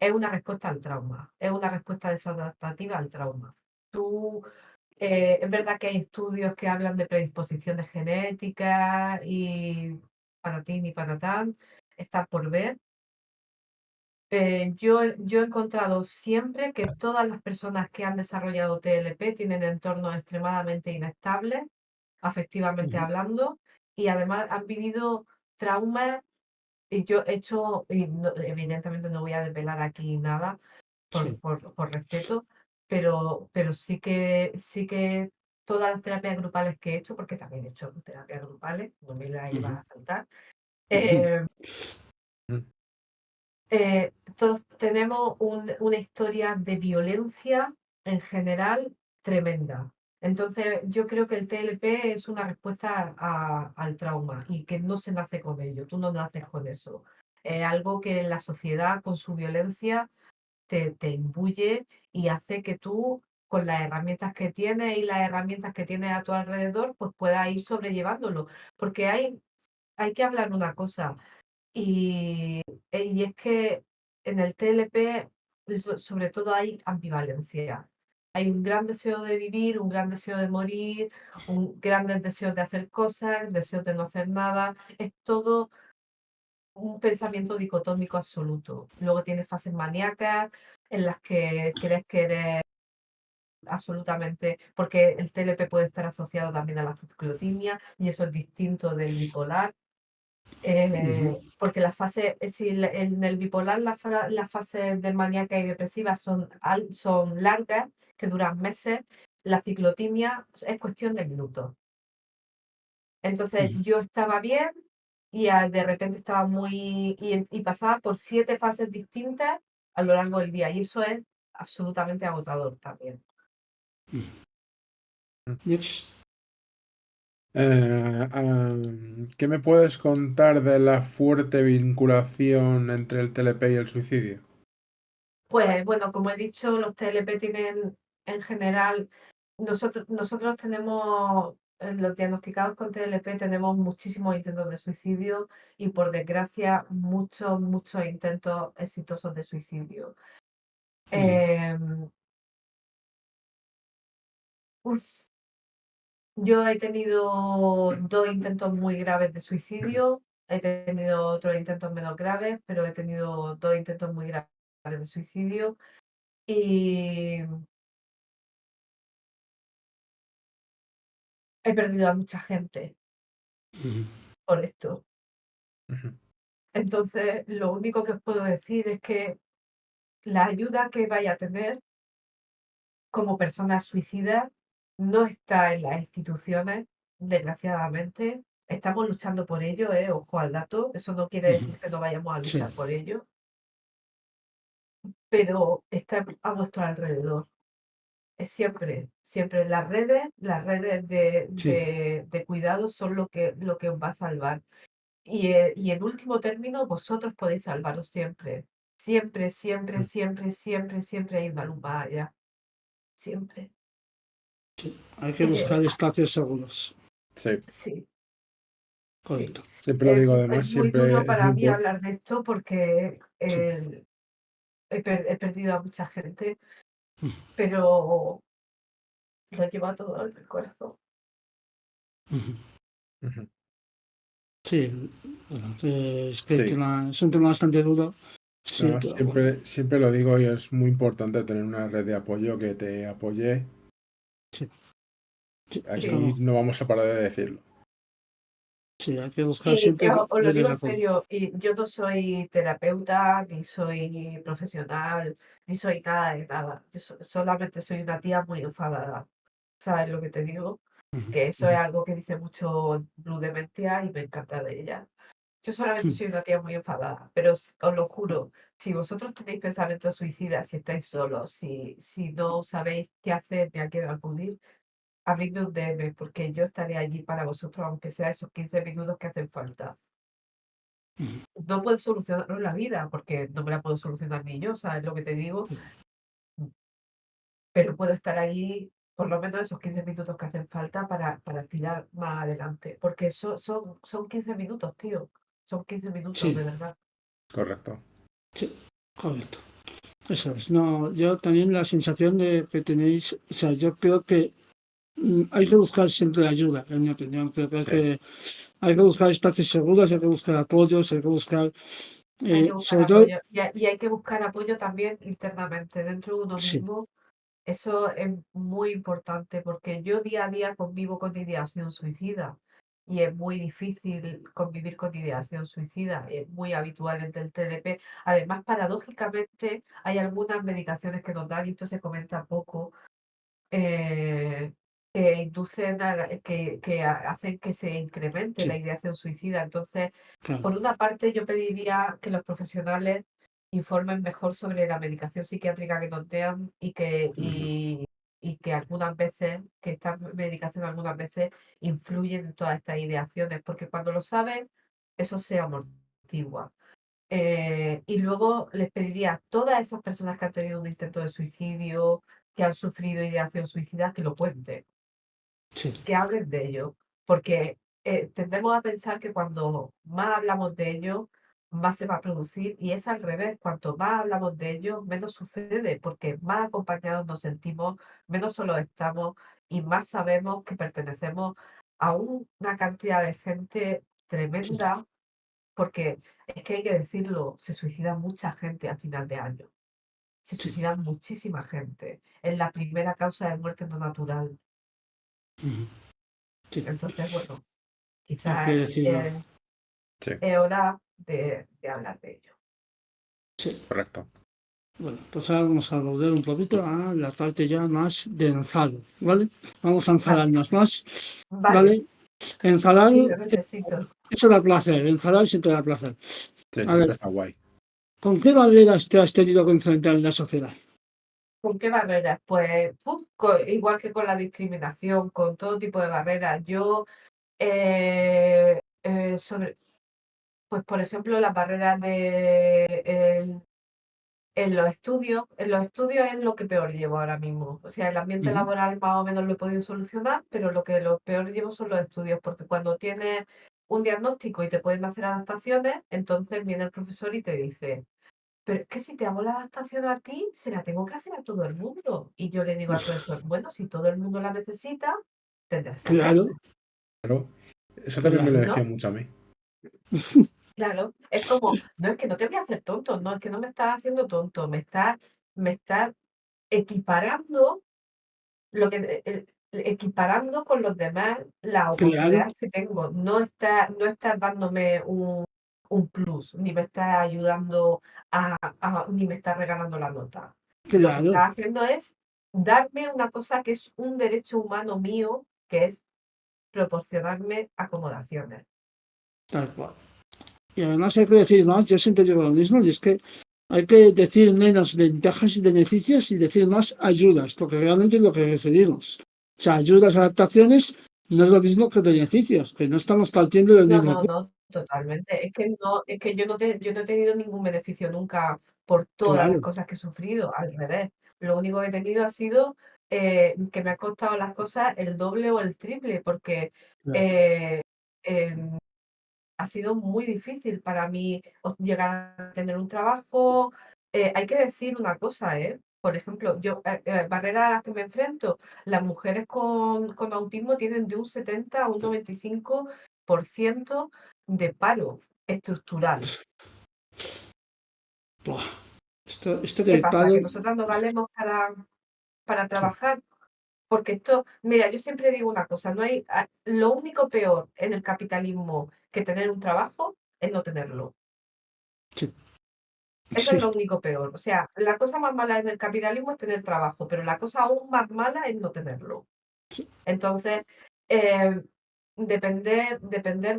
Speaker 3: es una respuesta al trauma, es una respuesta desadaptativa al trauma. Tú, es verdad que hay estudios que hablan de predisposiciones genéticas y para ti ni para tan, está por ver. Yo he encontrado siempre que todas las personas que han desarrollado TLP tienen entornos extremadamente inestables, afectivamente
Speaker 1: Ujú.
Speaker 3: hablando, y además han vivido traumas. Y yo he hecho, y evidentemente no voy a desvelar aquí nada
Speaker 1: Sí.
Speaker 3: por respeto, pero sí que todas las terapias grupales que he hecho, porque también he hecho terapias grupales, no me las iba
Speaker 1: Ujú.
Speaker 3: a saltar,
Speaker 1: Ujú.
Speaker 3: eh,
Speaker 2: Mm.
Speaker 3: todos tenemos una historia de violencia en general tremenda. Entonces, yo creo que el TLP es una respuesta al trauma y que no se nace con ello, tú no naces con eso. Es algo que la sociedad, con su violencia, te imbuye y hace que tú, con las herramientas que tienes y las herramientas que tienes a tu alrededor, pues puedas ir sobrellevándolo. Porque hay que hablar una cosa. Y es que en el TLP, sobre todo, hay ambivalencia. Hay un gran deseo de vivir, un gran deseo de morir, un grandes deseos de hacer cosas, deseos de no hacer nada. Es todo un pensamiento dicotómico absoluto. Luego tienes fases maníacas en las que crees que eres absolutamente, porque el TLP puede estar asociado también a la ciclotimia y eso es distinto del bipolar.
Speaker 1: Ujú.
Speaker 3: Porque las fases, si en el bipolar las fases de maníaca y depresiva son largas, que duran meses, la ciclotimia es cuestión de minutos. Entonces
Speaker 1: Ujú.
Speaker 3: yo estaba bien y de repente estaba y pasaba por 7 fases distintas a lo largo del día y eso es absolutamente agotador también.
Speaker 1: Yes.
Speaker 2: ¿Qué me puedes contar de la fuerte vinculación entre el TLP y el suicidio?
Speaker 3: Pues bueno, como he dicho, los TLP tienen en general, nosotros tenemos, los diagnosticados con TLP tenemos muchísimos intentos de suicidio y por desgracia muchos intentos exitosos de suicidio.
Speaker 1: Ujú.
Speaker 3: Em, uf, yo he tenido 2 intentos muy graves de suicidio, he tenido otros intentos menos graves, pero he tenido 2 intentos muy graves de suicidio y he perdido a mucha gente
Speaker 1: Ujú.
Speaker 3: por esto.
Speaker 2: Ujú.
Speaker 3: Entonces, lo único que os puedo decir es que la ayuda que vaya a tener como persona suicida no está en las instituciones, desgraciadamente. Estamos luchando por ello, ojo al dato. Eso no quiere
Speaker 1: Ujú.
Speaker 3: decir que no vayamos a
Speaker 1: Sí.
Speaker 3: luchar por ello, pero está a vuestro alrededor. Es siempre las redes
Speaker 1: Sí.
Speaker 3: de cuidado son lo que os va a salvar. Y en último término, vosotros podéis salvaros siempre. Siempre, siempre,
Speaker 2: Mm.
Speaker 3: siempre, siempre, siempre hay una luz más allá. Siempre.
Speaker 1: Hay que
Speaker 3: Eh,
Speaker 1: buscar
Speaker 3: ah,
Speaker 1: espacios seguros.
Speaker 2: Sí,
Speaker 3: sí, sí.
Speaker 1: Correcto.
Speaker 2: siempre lo
Speaker 3: Es,
Speaker 2: digo,
Speaker 3: es
Speaker 2: además,
Speaker 3: muy duro
Speaker 2: siempre es
Speaker 3: para
Speaker 2: muy
Speaker 3: mí
Speaker 2: importante.
Speaker 3: hablar de esto porque
Speaker 1: Sí.
Speaker 3: he perdido a mucha gente,
Speaker 1: Ujú.
Speaker 3: pero lo llevo todo en el corazón.
Speaker 1: Ujú. Sí, bueno, es que
Speaker 2: Sí,
Speaker 1: es un tema bastante duro Sí, pero bueno,
Speaker 2: siempre lo digo y es muy importante tener una red de apoyo que te apoye.
Speaker 1: sí, sí,
Speaker 2: Aquí
Speaker 1: estamos,
Speaker 2: no vamos a parar de decirlo.
Speaker 1: sí, hay que buscar
Speaker 3: Y
Speaker 1: siempre
Speaker 3: os lo
Speaker 1: redes
Speaker 3: digo
Speaker 1: de
Speaker 3: en
Speaker 1: apoyo.
Speaker 3: serio, y yo no soy terapeuta, ni soy profesional, ni soy nada de nada. Yo solamente soy una tía muy enfadada. ¿Sabes lo que te digo?
Speaker 1: Ujú,
Speaker 3: Que eso es
Speaker 1: ujú,
Speaker 3: algo que dice mucho Blue Dementia y me encanta de ella. Yo solamente
Speaker 1: ujú,
Speaker 3: soy una tía muy enfadada, pero os lo juro, si vosotros tenéis pensamientos suicidas, si estáis solos, si no sabéis qué hacer ni a quién acudir, abridme un DM, porque yo estaré allí para vosotros, aunque sea esos 15 minutos que hacen falta.
Speaker 1: ujú.
Speaker 3: No puedo solucionaros la vida, porque no me la puedo solucionar ni yo, ¿sabes lo que te digo? Pero puedo estar allí por lo menos esos 15 minutos que hacen falta para tirar más adelante, porque son 15 minutos, tío. Son 15 minutos, de
Speaker 1: Sí,
Speaker 3: verdad.
Speaker 2: Correcto.
Speaker 1: sí, correcto. Eso es. No, yo también la sensación de que tenéis, o sea, yo creo que hay que buscar siempre ayuda, en mi opinión. Creo que
Speaker 2: Sí,
Speaker 1: hay que buscar espacios seguros, hay que buscar apoyos, hay que buscar,
Speaker 3: Hay que buscar
Speaker 1: sobre todo,
Speaker 3: apoyo y hay que buscar apoyo también internamente, dentro de uno
Speaker 1: sí,
Speaker 3: mismo. Eso es muy importante porque yo día a día convivo con ideación suicida y es muy difícil convivir con ideación suicida, es muy habitual entre el TLP. Además, paradójicamente, hay algunas medicaciones que nos dan, y esto se comenta poco, eh, que inducen hacen que se incremente la
Speaker 1: sí,
Speaker 3: ideación suicida. Entonces,
Speaker 1: claro.
Speaker 3: por una parte, yo pediría que los profesionales informen mejor sobre la medicación psiquiátrica que nos den
Speaker 1: Ujú,
Speaker 3: y que algunas veces, que esta medicación algunas veces influyen en todas estas ideaciones, porque cuando lo saben, eso se amortigua. Y luego les pediría a todas esas personas que han tenido un intento de suicidio, que han sufrido ideación suicida, que lo cuenten,
Speaker 1: sí,
Speaker 3: que hablen de ello, porque tendemos a pensar que cuando más hablamos de ello, más se va a producir, y es al revés, cuanto más hablamos de ello, menos sucede, porque más acompañados nos sentimos, menos solos estamos y más sabemos que pertenecemos a una cantidad de gente
Speaker 1: sí,
Speaker 3: tremenda, porque es que hay que decirlo, se suicida mucha gente a final de año, se
Speaker 1: sí,
Speaker 3: suicida muchísima gente, es la primera causa de muerte no natural.
Speaker 1: ujú, sí.
Speaker 3: Entonces, bueno,
Speaker 1: Hay que
Speaker 3: quizás
Speaker 1: decirlo.
Speaker 2: sí,
Speaker 3: es hora de hablar de ello.
Speaker 1: Sí.
Speaker 2: correcto.
Speaker 1: Bueno, pues ahora vamos a volver un poquito a la parte ya más de enzado, ¿vale? Vamos a
Speaker 3: Vale,
Speaker 1: enzadarnos más,
Speaker 3: vale,
Speaker 1: ¿vale? Enzadar,
Speaker 3: sí, lo necesito.
Speaker 1: eso da placer, enzadar siempre da placer.
Speaker 2: Sí,
Speaker 1: A ver,
Speaker 2: siempre está guay.
Speaker 1: ¿con qué barreras te has tenido que enfrentar en la sociedad?
Speaker 3: ¿Con qué barreras? Pues igual que con la discriminación, con todo tipo de barreras. Yo, sobre, pues por ejemplo, las barreras en los estudios es lo que peor llevo ahora mismo. O sea, el ambiente
Speaker 1: Ujú,
Speaker 3: laboral más o menos lo he podido solucionar, pero lo peor llevo son los estudios, porque cuando tienes un diagnóstico y te pueden hacer adaptaciones, entonces viene el profesor y te dice, pero es que si te hago la adaptación a ti, se la tengo que hacer a todo el mundo. Y yo le digo al profesor, bueno, si todo el mundo la necesita, tendrás que hacerla.
Speaker 1: claro,
Speaker 2: Claro. Eso también me lo
Speaker 1: claro,
Speaker 2: decía
Speaker 3: ¿No?
Speaker 2: mucho a mí.
Speaker 3: Claro, es como, no es que no te voy a hacer tonto, no es que no me estás haciendo tonto, me estás equiparando equiparando con los demás las
Speaker 1: claro,
Speaker 3: oportunidades que tengo. No estás dándome un plus, ni me estás ayudando ni me estás regalando la nota. Lo que
Speaker 1: claro,
Speaker 3: estás haciendo es darme una cosa que es un derecho humano mío, que es proporcionarme acomodaciones.
Speaker 1: tal cual. Y además hay que decir más, yo siempre digo lo mismo, y es que hay que decir menos ventajas y beneficios y decir más ayudas, porque realmente es lo que recibimos. O sea, ayudas, adaptaciones, no es lo mismo que beneficios, que no estamos partiendo del
Speaker 3: No,
Speaker 1: mismo
Speaker 3: no,
Speaker 1: punto.
Speaker 3: no, totalmente. Es que no, es que yo no he tenido ningún beneficio nunca por todas las
Speaker 1: Claro,
Speaker 3: cosas que he sufrido, al revés. Lo único que he tenido ha sido que me ha costado las cosas el doble o el triple, porque
Speaker 1: claro.
Speaker 3: eh, em, ha sido muy difícil para mí llegar a tener un trabajo. Hay que decir una cosa, ¿eh? Por ejemplo, barreras a las que me enfrento, las mujeres con autismo tienen de un 70 a un 95% de paro estructural.
Speaker 1: Buah, esto
Speaker 3: ¿Qué
Speaker 1: del
Speaker 3: pasa?
Speaker 1: palo,
Speaker 3: ¿Que nosotras no valemos para trabajar? Porque esto, mira, yo siempre digo una cosa, no hay, lo único peor en el capitalismo que tener un trabajo es no tenerlo.
Speaker 1: sí,
Speaker 3: Eso es lo
Speaker 1: sí,
Speaker 3: único peor. O sea, la cosa más mala en el capitalismo es tener trabajo, pero la cosa aún más mala es no tenerlo. Entonces, eh, depender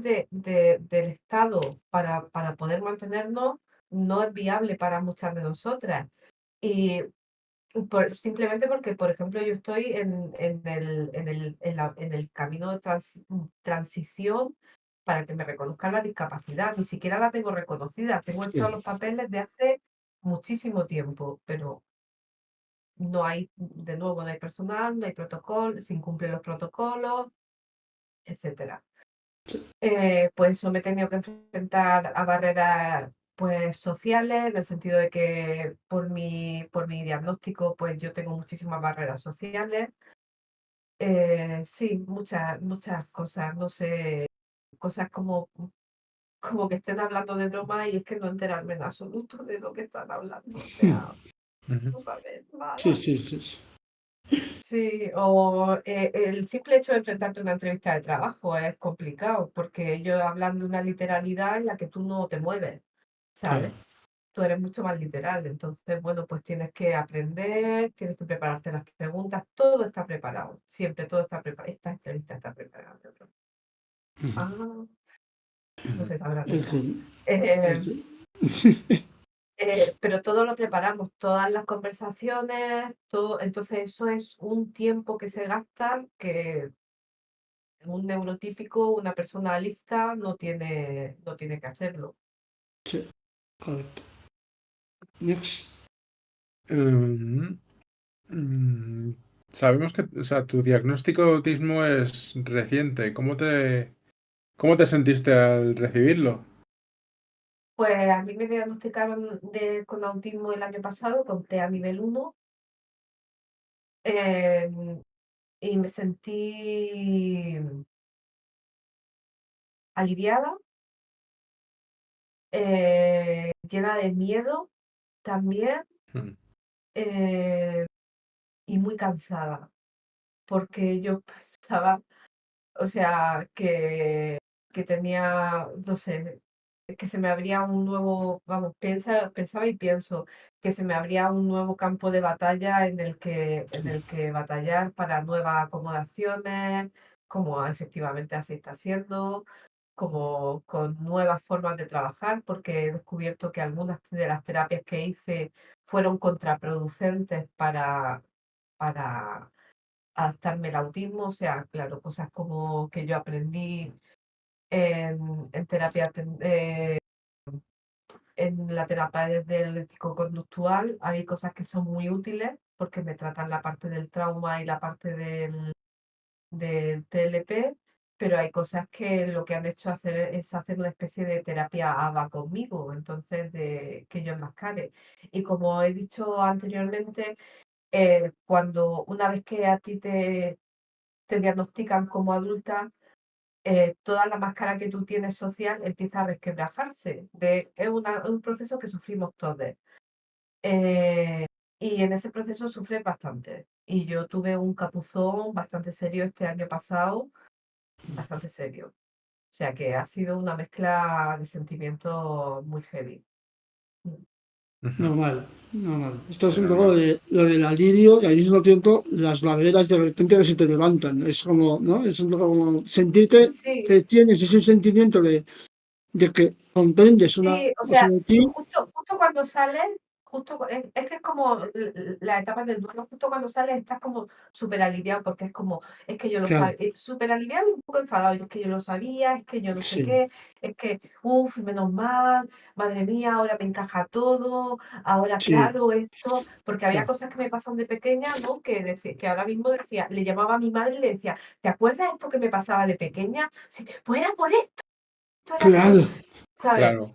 Speaker 3: del Estado para poder mantenernos no es viable para muchas de nosotras. Y simplemente porque, por ejemplo, yo estoy en el camino de transición para que me reconozcan la discapacidad. Ni siquiera la tengo reconocida. Tengo hecho
Speaker 1: sí,
Speaker 3: los papeles de hace muchísimo tiempo, pero no hay, de nuevo, no hay personal, no hay protocolo, se incumplen los protocolos, etcétera. Pues eso me he tenido que enfrentar a barreras pues sociales, en el sentido de que por mi diagnóstico, pues yo tengo muchísimas barreras sociales. Sí, muchas cosas, no sé, cosas como que estén hablando de broma y es que no enterarme en absoluto de lo que están hablando. O sea,
Speaker 2: Ujú.
Speaker 3: no saber
Speaker 1: sí,
Speaker 3: nada.
Speaker 1: sí, sí, sí.
Speaker 3: Sí, o el simple hecho de enfrentarte a una entrevista de trabajo es complicado, porque ellos hablan de una literalidad en la que tú no te mueves,
Speaker 1: Claro,
Speaker 3: ¿sabes? Tú eres mucho más literal, entonces, bueno, pues tienes que aprender, tienes que prepararte las preguntas, todo está preparado, siempre todo está preparado, esta entrevista está preparada. Ah, no se sabrá
Speaker 1: es
Speaker 3: nunca.
Speaker 1: que-
Speaker 3: Eh,
Speaker 1: es que-
Speaker 3: pero todo lo preparamos, todas las conversaciones, todo, entonces eso es un tiempo que se gasta que un neurotípico, una persona lista, no tiene que hacerlo.
Speaker 1: sí, correcto. Next.
Speaker 2: Mm, mm, sabemos que, o sea, tu diagnóstico de autismo es reciente. ¿Cómo te sentiste al recibirlo?
Speaker 3: Pues a mí me diagnosticaron con autismo el año pasado, con TEA nivel 1, em, y me sentí aliviada, llena de miedo también,
Speaker 2: Mm,
Speaker 3: eh, y muy cansada, porque yo pensaba, o sea, que tenía, no sé, que se me abría un nuevo, vamos, pensaba y pienso que se me abría un nuevo campo de batalla en el que batallar para nuevas acomodaciones, como efectivamente así está siendo, como con nuevas formas de trabajar, porque he descubierto que algunas de las terapias que hice fueron contraproducentes para adaptarme al autismo, o sea, claro, cosas como que yo aprendí en terapia, en la terapia dialéctico-conductual, hay cosas que son muy útiles porque me tratan la parte del trauma y la parte del TLP, pero hay cosas que lo que han hecho es hacer una especie de terapia ABA conmigo, entonces que yo enmascare. Y como he dicho anteriormente, cuando una vez que a ti te diagnostican como adulta, toda la máscara que tú tienes social empieza a resquebrajarse. Es un proceso que sufrimos todos. eh, y en ese proceso sufres bastante. Y yo tuve un capuzón bastante serio este año pasado, bastante serio. O sea que ha sido una mezcla de sentimientos muy heavy. Mm.
Speaker 2: ujú.
Speaker 1: Normal, normal. Esto
Speaker 2: Sí,
Speaker 1: es un poco
Speaker 2: normal.
Speaker 1: lo del alivio y al mismo tiempo las barreras de repente que se te levantan. Es como, ¿no? Es un poco como sentirte
Speaker 3: Sí,
Speaker 1: que tienes ese sentimiento de que comprendes una
Speaker 3: sí, o
Speaker 1: cosa
Speaker 3: sea,
Speaker 1: de ti.
Speaker 3: justo cuando sales, es que es como la etapa del duelo, justo cuando sales estás como súper aliviado porque es como, es que yo lo
Speaker 1: Claro,
Speaker 3: sabía, súper aliviado y un poco enfadado, y es que yo lo sabía, es que yo no sé
Speaker 1: sí,
Speaker 3: qué, es que, uff, menos mal, madre mía, ahora me encaja todo, ahora
Speaker 1: sí,
Speaker 3: claro, esto, porque había
Speaker 1: claro,
Speaker 3: cosas que me pasan de pequeña, ¿no? Que ahora mismo decía, le llamaba a mi madre y le decía, ¿te acuerdas esto que me pasaba de pequeña? Sí, pues era por esto era por,
Speaker 1: claro,
Speaker 3: ¿sabes?
Speaker 2: Claro.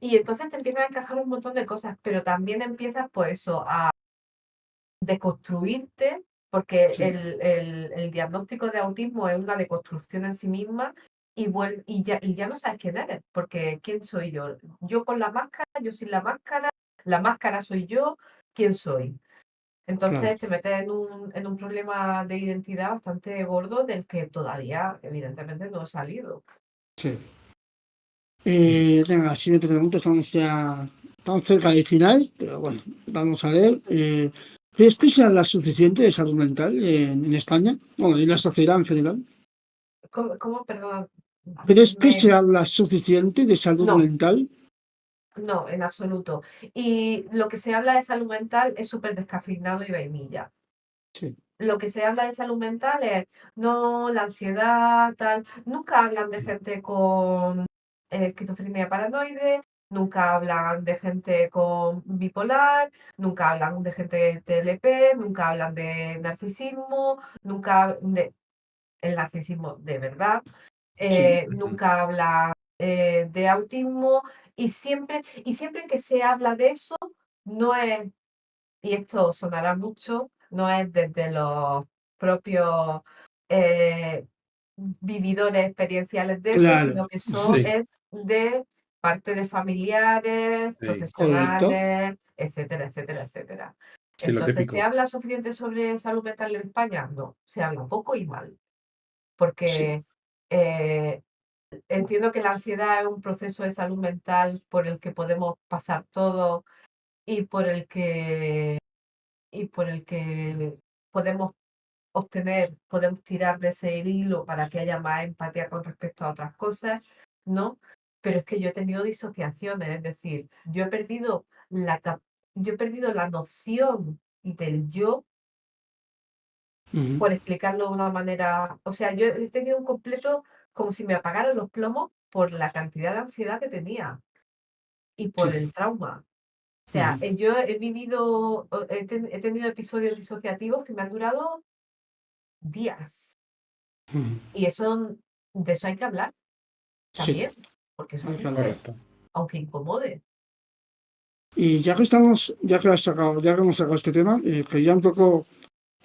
Speaker 3: Y entonces te empiezan a encajar un montón de cosas, pero también empiezas, pues eso, a deconstruirte, porque
Speaker 1: sí,
Speaker 3: el diagnóstico de autismo es una deconstrucción en sí misma, y ya no sabes quién eres, porque ¿quién soy yo? Yo con la máscara, yo sin la máscara soy yo, ¿quién soy?
Speaker 1: Claro,
Speaker 3: Entonces te metes en un problema de identidad bastante gordo del que todavía, evidentemente, no he salido.
Speaker 1: sí. Venga, siguiente pregunta, estamos cerca del final, pero bueno, vamos a ver. ¿Crees que se habla suficiente de salud mental en España? Bueno, y en la sociedad en general.
Speaker 3: ¿Cómo? Perdón.
Speaker 1: ¿Crees que se
Speaker 3: Me-
Speaker 1: habla suficiente de salud
Speaker 3: no,
Speaker 1: mental?
Speaker 3: no, en absoluto. Y lo que se habla de salud mental es súper descafeinado y vainilla.
Speaker 1: Sí,
Speaker 3: Lo que se habla de salud mental es, no, la ansiedad, tal. Nunca hablan de gente con esquizofrenia paranoide, nunca hablan de gente con bipolar, nunca hablan de gente TLP, nunca hablan de narcisismo, nunca de el narcisismo de verdad,
Speaker 1: sí,
Speaker 3: nunca hablan de autismo y siempre que se habla de eso, no es, y esto sonará mucho, no es desde los propios eh, vividores experienciales de eso,
Speaker 1: claro,
Speaker 3: sino que
Speaker 2: Sí,
Speaker 3: es de parte de familiares,
Speaker 2: sí,
Speaker 1: correcto.
Speaker 3: profesionales, etcétera, etcétera, etcétera.
Speaker 2: sí, lo
Speaker 3: Entonces, ¿se
Speaker 2: típico.
Speaker 3: habla suficiente sobre salud mental en España? No, se habla poco y mal,
Speaker 1: Sí,
Speaker 3: porque eh, entiendo que la ansiedad es un proceso de salud mental por el que podemos pasar todo y por el que podemos podemos tirar de ese hilo para que haya más empatía con respecto a otras cosas, ¿no? Pero es que yo he tenido disociaciones, es decir, yo he perdido la noción del yo,
Speaker 1: ujú,
Speaker 3: por explicarlo de una manera, o sea, yo he tenido un completo como si me apagaran los plomos por la cantidad de ansiedad que tenía y por
Speaker 1: sí,
Speaker 3: el trauma. O sea,
Speaker 1: ujú,
Speaker 3: yo he vivido, he tenido episodios disociativos que me han durado días.
Speaker 1: ujú.
Speaker 3: Y eso, de eso hay que hablar
Speaker 1: Sí,
Speaker 3: también, porque eso
Speaker 1: hay que hablar.
Speaker 3: existe,
Speaker 2: Correcto.
Speaker 3: aunque incomode.
Speaker 1: Y ya que hemos sacado este tema, quería un poco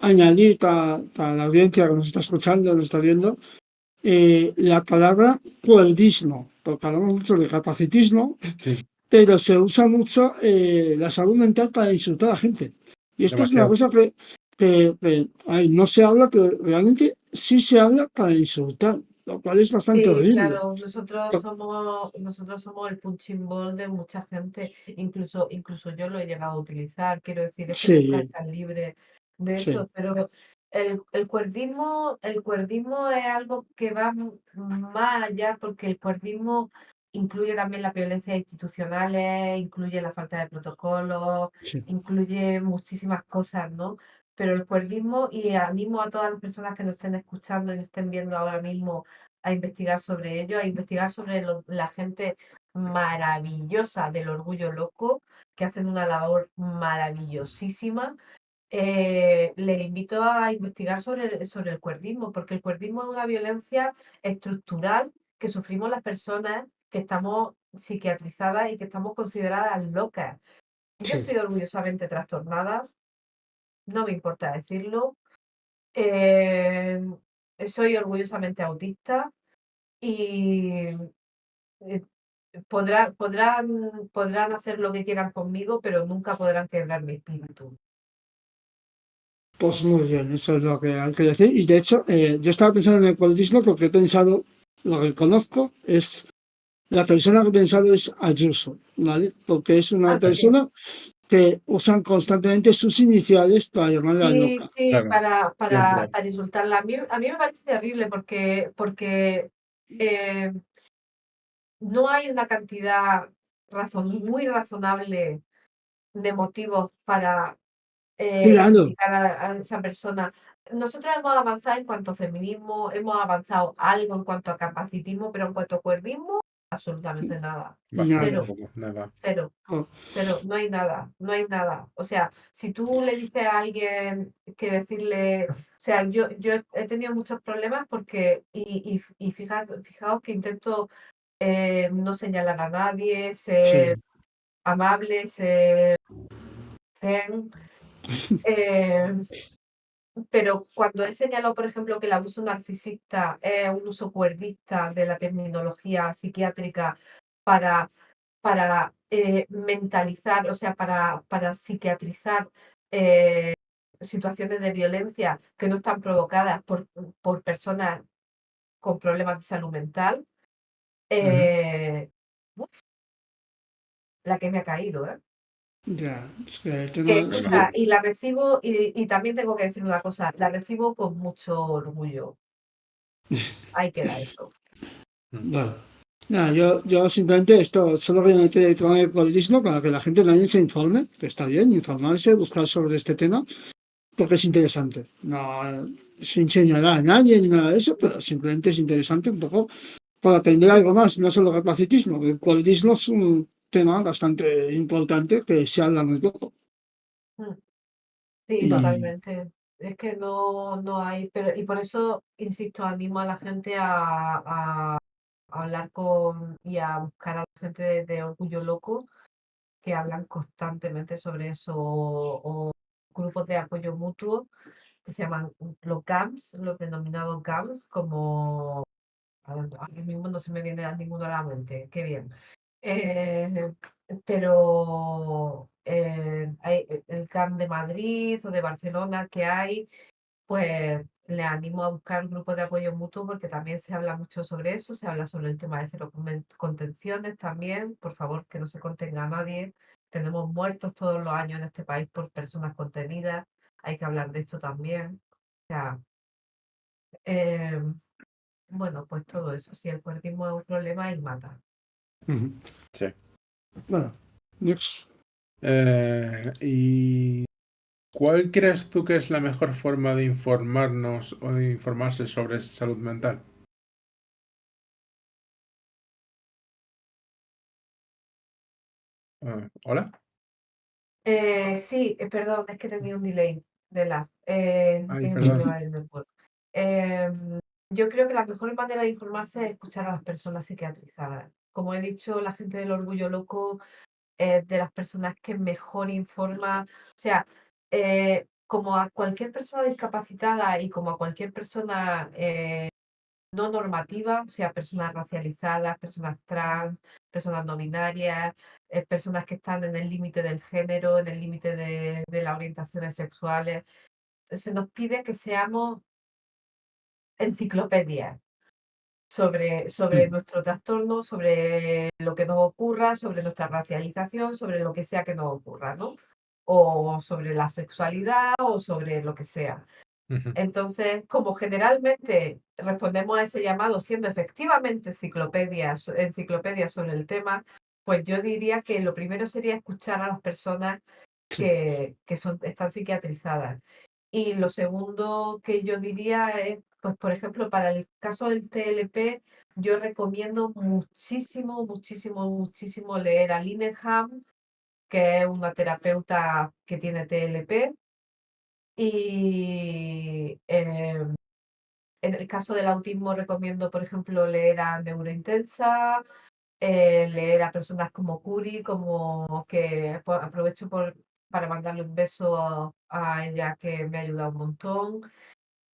Speaker 1: añadir para la audiencia que nos está escuchando, nos está viendo, la palabra cuerdismo, porque hablamos mucho de capacitismo,
Speaker 2: Sí,
Speaker 1: pero se usa mucho la salud mental para insultar a la gente. Y esto es una
Speaker 2: demasiado.
Speaker 1: cosa que no se habla, que realmente sí se habla para insultar, lo cual es bastante
Speaker 3: Sí,
Speaker 1: horrible.
Speaker 3: claro, nosotros somos el punching ball de mucha gente, incluso yo lo he llegado a utilizar, quiero decir, es que nunca
Speaker 1: Sí,
Speaker 3: estás libre de
Speaker 1: sí,
Speaker 3: eso, pero el cuerdismo es algo que va más allá, porque el cuerdismo incluye también las violencias institucionales, incluye la falta de protocolos,
Speaker 1: sí,
Speaker 3: incluye muchísimas cosas, ¿no? Pero el cuerdismo, y animo a todas las personas que nos estén escuchando y nos estén viendo ahora mismo a investigar sobre ello, a investigar sobre la gente maravillosa del Orgullo Loco, que hacen una labor maravillosísima. Les invito a investigar sobre el cuerdismo, porque el cuerdismo es una violencia estructural que sufrimos las personas que estamos psiquiatrizadas y que estamos consideradas locas. Yo
Speaker 1: sí.
Speaker 3: estoy orgullosamente trastornada, no me importa decirlo. eh, Soy orgullosamente autista y eh, podrán hacer lo que quieran conmigo, pero nunca podrán quebrar mi espíritu.
Speaker 1: Pues muy bien, eso es lo que hay que decir. Y de hecho, yo estaba pensando en el cuerdismo porque he pensado, lo que conozco es, la persona que he pensado es Ayuso, ¿vale? Porque es una
Speaker 3: Ah, sí.
Speaker 1: persona que usan constantemente sus iniciales para llamarla
Speaker 3: Sí,
Speaker 1: loca.
Speaker 3: sí,
Speaker 2: Claro, siempre.
Speaker 3: para insultarla. A mí me parece terrible porque eh, no hay una cantidad muy razonable de motivos para
Speaker 1: Claro,
Speaker 3: criticar a esa persona. Nosotros hemos avanzado en cuanto a feminismo, hemos avanzado algo en cuanto a capacitismo, pero en cuanto a cuerdismo, absolutamente nada.
Speaker 2: Bastante
Speaker 1: nada.
Speaker 3: Cero,
Speaker 2: poco, nada.
Speaker 3: cero,
Speaker 1: Oh,
Speaker 3: cero, no hay nada, no hay nada. O sea, si tú le dices a alguien que decirle, o sea, yo he tenido muchos problemas porque, y fijaos que intento no señalar a nadie, ser
Speaker 1: sí,
Speaker 3: amable, ser zen. eh, pero cuando he señalado, por ejemplo, que el abuso narcisista es un uso cuerdista de la terminología psiquiátrica para mentalizar, o sea, para psiquiatrizar, situaciones de violencia que no están provocadas por personas con problemas de salud mental,
Speaker 2: Ujú.
Speaker 3: uf, la que me ha caído, ¿eh?
Speaker 1: Ya, es que el tema
Speaker 3: Que
Speaker 2: Me
Speaker 3: esa,
Speaker 2: imagino.
Speaker 3: y la recibo, y también tengo que decir una cosa, la recibo con mucho orgullo. Ahí queda eso.
Speaker 2: Mm.
Speaker 1: bueno. Nada, yo simplemente esto, solo voy a meter el tema del periodismo para que la gente también se informe, que está bien, informarse, buscar sobre este tema, porque es interesante. No sin señalar a nadie ni nada de eso, pero simplemente es interesante un poco para aprender algo más, no solo capacitismo. El periodismo es un tema bastante importante que se habla muy poco.
Speaker 3: Mm, sí,
Speaker 1: Y
Speaker 3: totalmente. Es que no hay, pero y por eso, insisto, animo a la gente a hablar con y a buscar a la gente de Orgullo Loco, que hablan constantemente sobre eso, o grupos de apoyo mutuo que se llaman los GAMS, los denominados GAMS, como ahora mismo no se me viene a ninguno a la mente, qué bien. Eh, pero hay el CAM de Madrid o de Barcelona que hay, pues le animo a buscar un grupo de apoyo mutuo porque también se habla mucho sobre eso, se habla sobre el tema de cero contenciones también, por favor que no se contenga a nadie. Tenemos muertos todos los años en este país por personas contenidas, hay que hablar de esto también. O sea, eh, bueno, pues todo eso, si el cuertismo es un problema y mata.
Speaker 1: ujú.
Speaker 2: Sí.
Speaker 1: Bueno, next.
Speaker 2: ¿Y cuál crees tú que es la mejor forma de informarnos o de informarse sobre salud mental? ¿Hola?
Speaker 3: Sí, perdón, es que tenía un delay de la.
Speaker 2: Ay,
Speaker 3: Tenía un
Speaker 2: perdón.
Speaker 3: problema en el puerto. Yo creo que la mejor manera de informarse es escuchar a las personas psiquiatrizadas. Como he dicho, la gente del Orgullo Loco es de las personas que mejor informa. O sea, como a cualquier persona discapacitada y como a cualquier persona no normativa, o sea, personas racializadas, personas trans, personas no binarias, personas que están en el límite del género, en el límite de las orientaciones sexuales. Se nos pide que seamos enciclopedias sobre
Speaker 1: Mm,
Speaker 3: nuestro trastorno, sobre lo que nos ocurra, sobre nuestra racialización, sobre lo que sea que nos ocurra, ¿no? O sobre la sexualidad o sobre lo que sea.
Speaker 2: Ujú.
Speaker 3: Entonces, como generalmente respondemos a ese llamado siendo efectivamente enciclopedias sobre el tema, pues yo diría que lo primero sería escuchar a las personas
Speaker 1: sí.
Speaker 3: que están psiquiatrizadas. Y lo segundo que yo diría es, pues por ejemplo, para el caso del TLP, yo recomiendo muchísimo, muchísimo, muchísimo leer a Linehan, que es una terapeuta que tiene TLP. Y en el caso del autismo recomiendo, por ejemplo, leer a Neurointensa, leer a personas como Curi, como que aprovecho para mandarle un beso a ella que me ha ayudado un montón.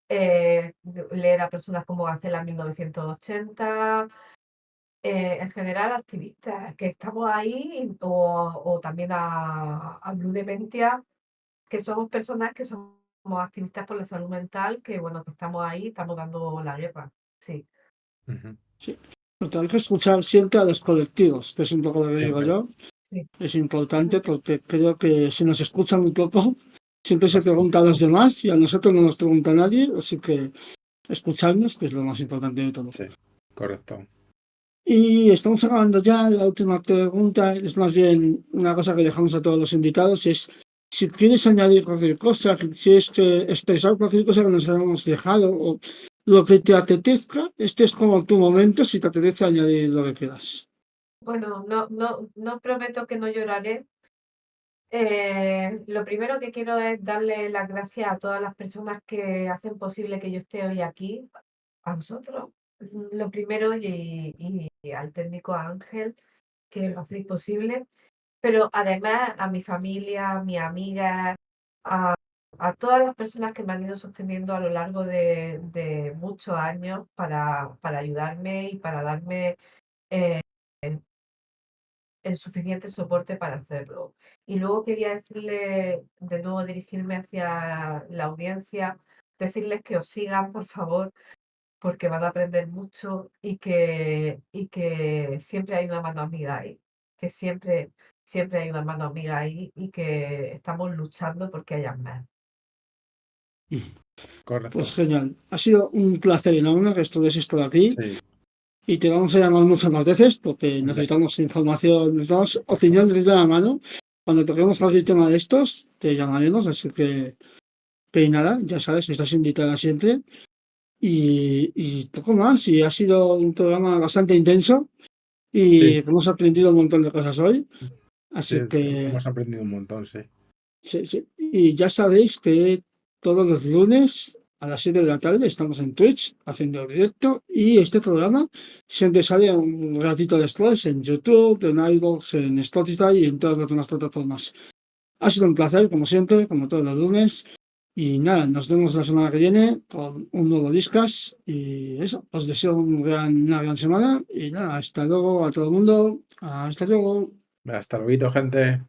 Speaker 3: Leer a personas como Gacela 1980, en general activistas que estamos ahí, o también a Blue Dementia, que somos personas que somos activistas por la salud mental, que bueno, que estamos ahí, estamos dando la guerra. Sí,
Speaker 2: Ujú.
Speaker 1: Sí. Pero hay que escuchar siempre a los colectivos, que es un poco lo que digo
Speaker 2: Siempre.
Speaker 1: yo.
Speaker 3: sí.
Speaker 1: Es importante porque creo que si nos escuchan un poco, siempre se
Speaker 2: Bastante.
Speaker 1: pregunta a los demás y a nosotros no nos pregunta nadie, así que escucharnos, que es lo más importante de todo.
Speaker 2: Sí, correcto.
Speaker 1: Y estamos acabando ya. La última pregunta es más bien una cosa que dejamos a todos los invitados, es si quieres añadir cualquier cosa, si quieres expresar cualquier cosa que nos hayamos dejado o lo que te apetezca, este es como tu momento si te apetece añadir lo que quieras.
Speaker 3: Bueno, no prometo que no lloraré. Lo primero que quiero es darle las gracias a todas las personas que hacen posible que yo esté hoy aquí, a vosotros, lo primero, y al técnico Ángel, que lo hacéis posible, pero además a mi familia, a mis amigas, a todas las personas que me han ido sosteniendo a lo largo de muchos años para ayudarme y para darme eh, el suficiente soporte para hacerlo. Y luego quería decirle, de nuevo dirigirme hacia la audiencia, decirles que os sigan, por favor, porque van a aprender mucho y que siempre hay una mano amiga ahí, que siempre hay una mano amiga ahí y que estamos luchando porque haya más.
Speaker 2: Correcto.
Speaker 1: Pues genial. Ha sido un placer enorme que estuvieses por aquí
Speaker 2: Sí,
Speaker 1: y te vamos a llamar muchas más veces porque
Speaker 2: hombre.
Speaker 1: necesitamos información, necesitamos opinión desde la mano. Cuando toquemos cualquier tema de estos, te llamaremos, así que nada, ya sabes, estás invitada siempre. Y poco más, y ha sido un programa bastante intenso y
Speaker 2: Sí,
Speaker 1: hemos aprendido un montón de cosas hoy.
Speaker 2: sí,
Speaker 1: Así que
Speaker 2: hemos aprendido un montón, sí.
Speaker 1: sí, sí. Y ya sabéis que todos los lunes a las 7 de la tarde estamos en Twitch haciendo el directo y este programa siempre sale un ratito después en YouTube, en iVoox, en Spotify y en todas las demás plataformas. Ha sido un placer, como siempre, como todos los lunes. Y nada, nos vemos la semana que viene con un nuevo Discas. Y eso, os deseo una gran semana. Y nada, hasta luego a todo el mundo. Hasta luego.
Speaker 2: Hasta luego, gente.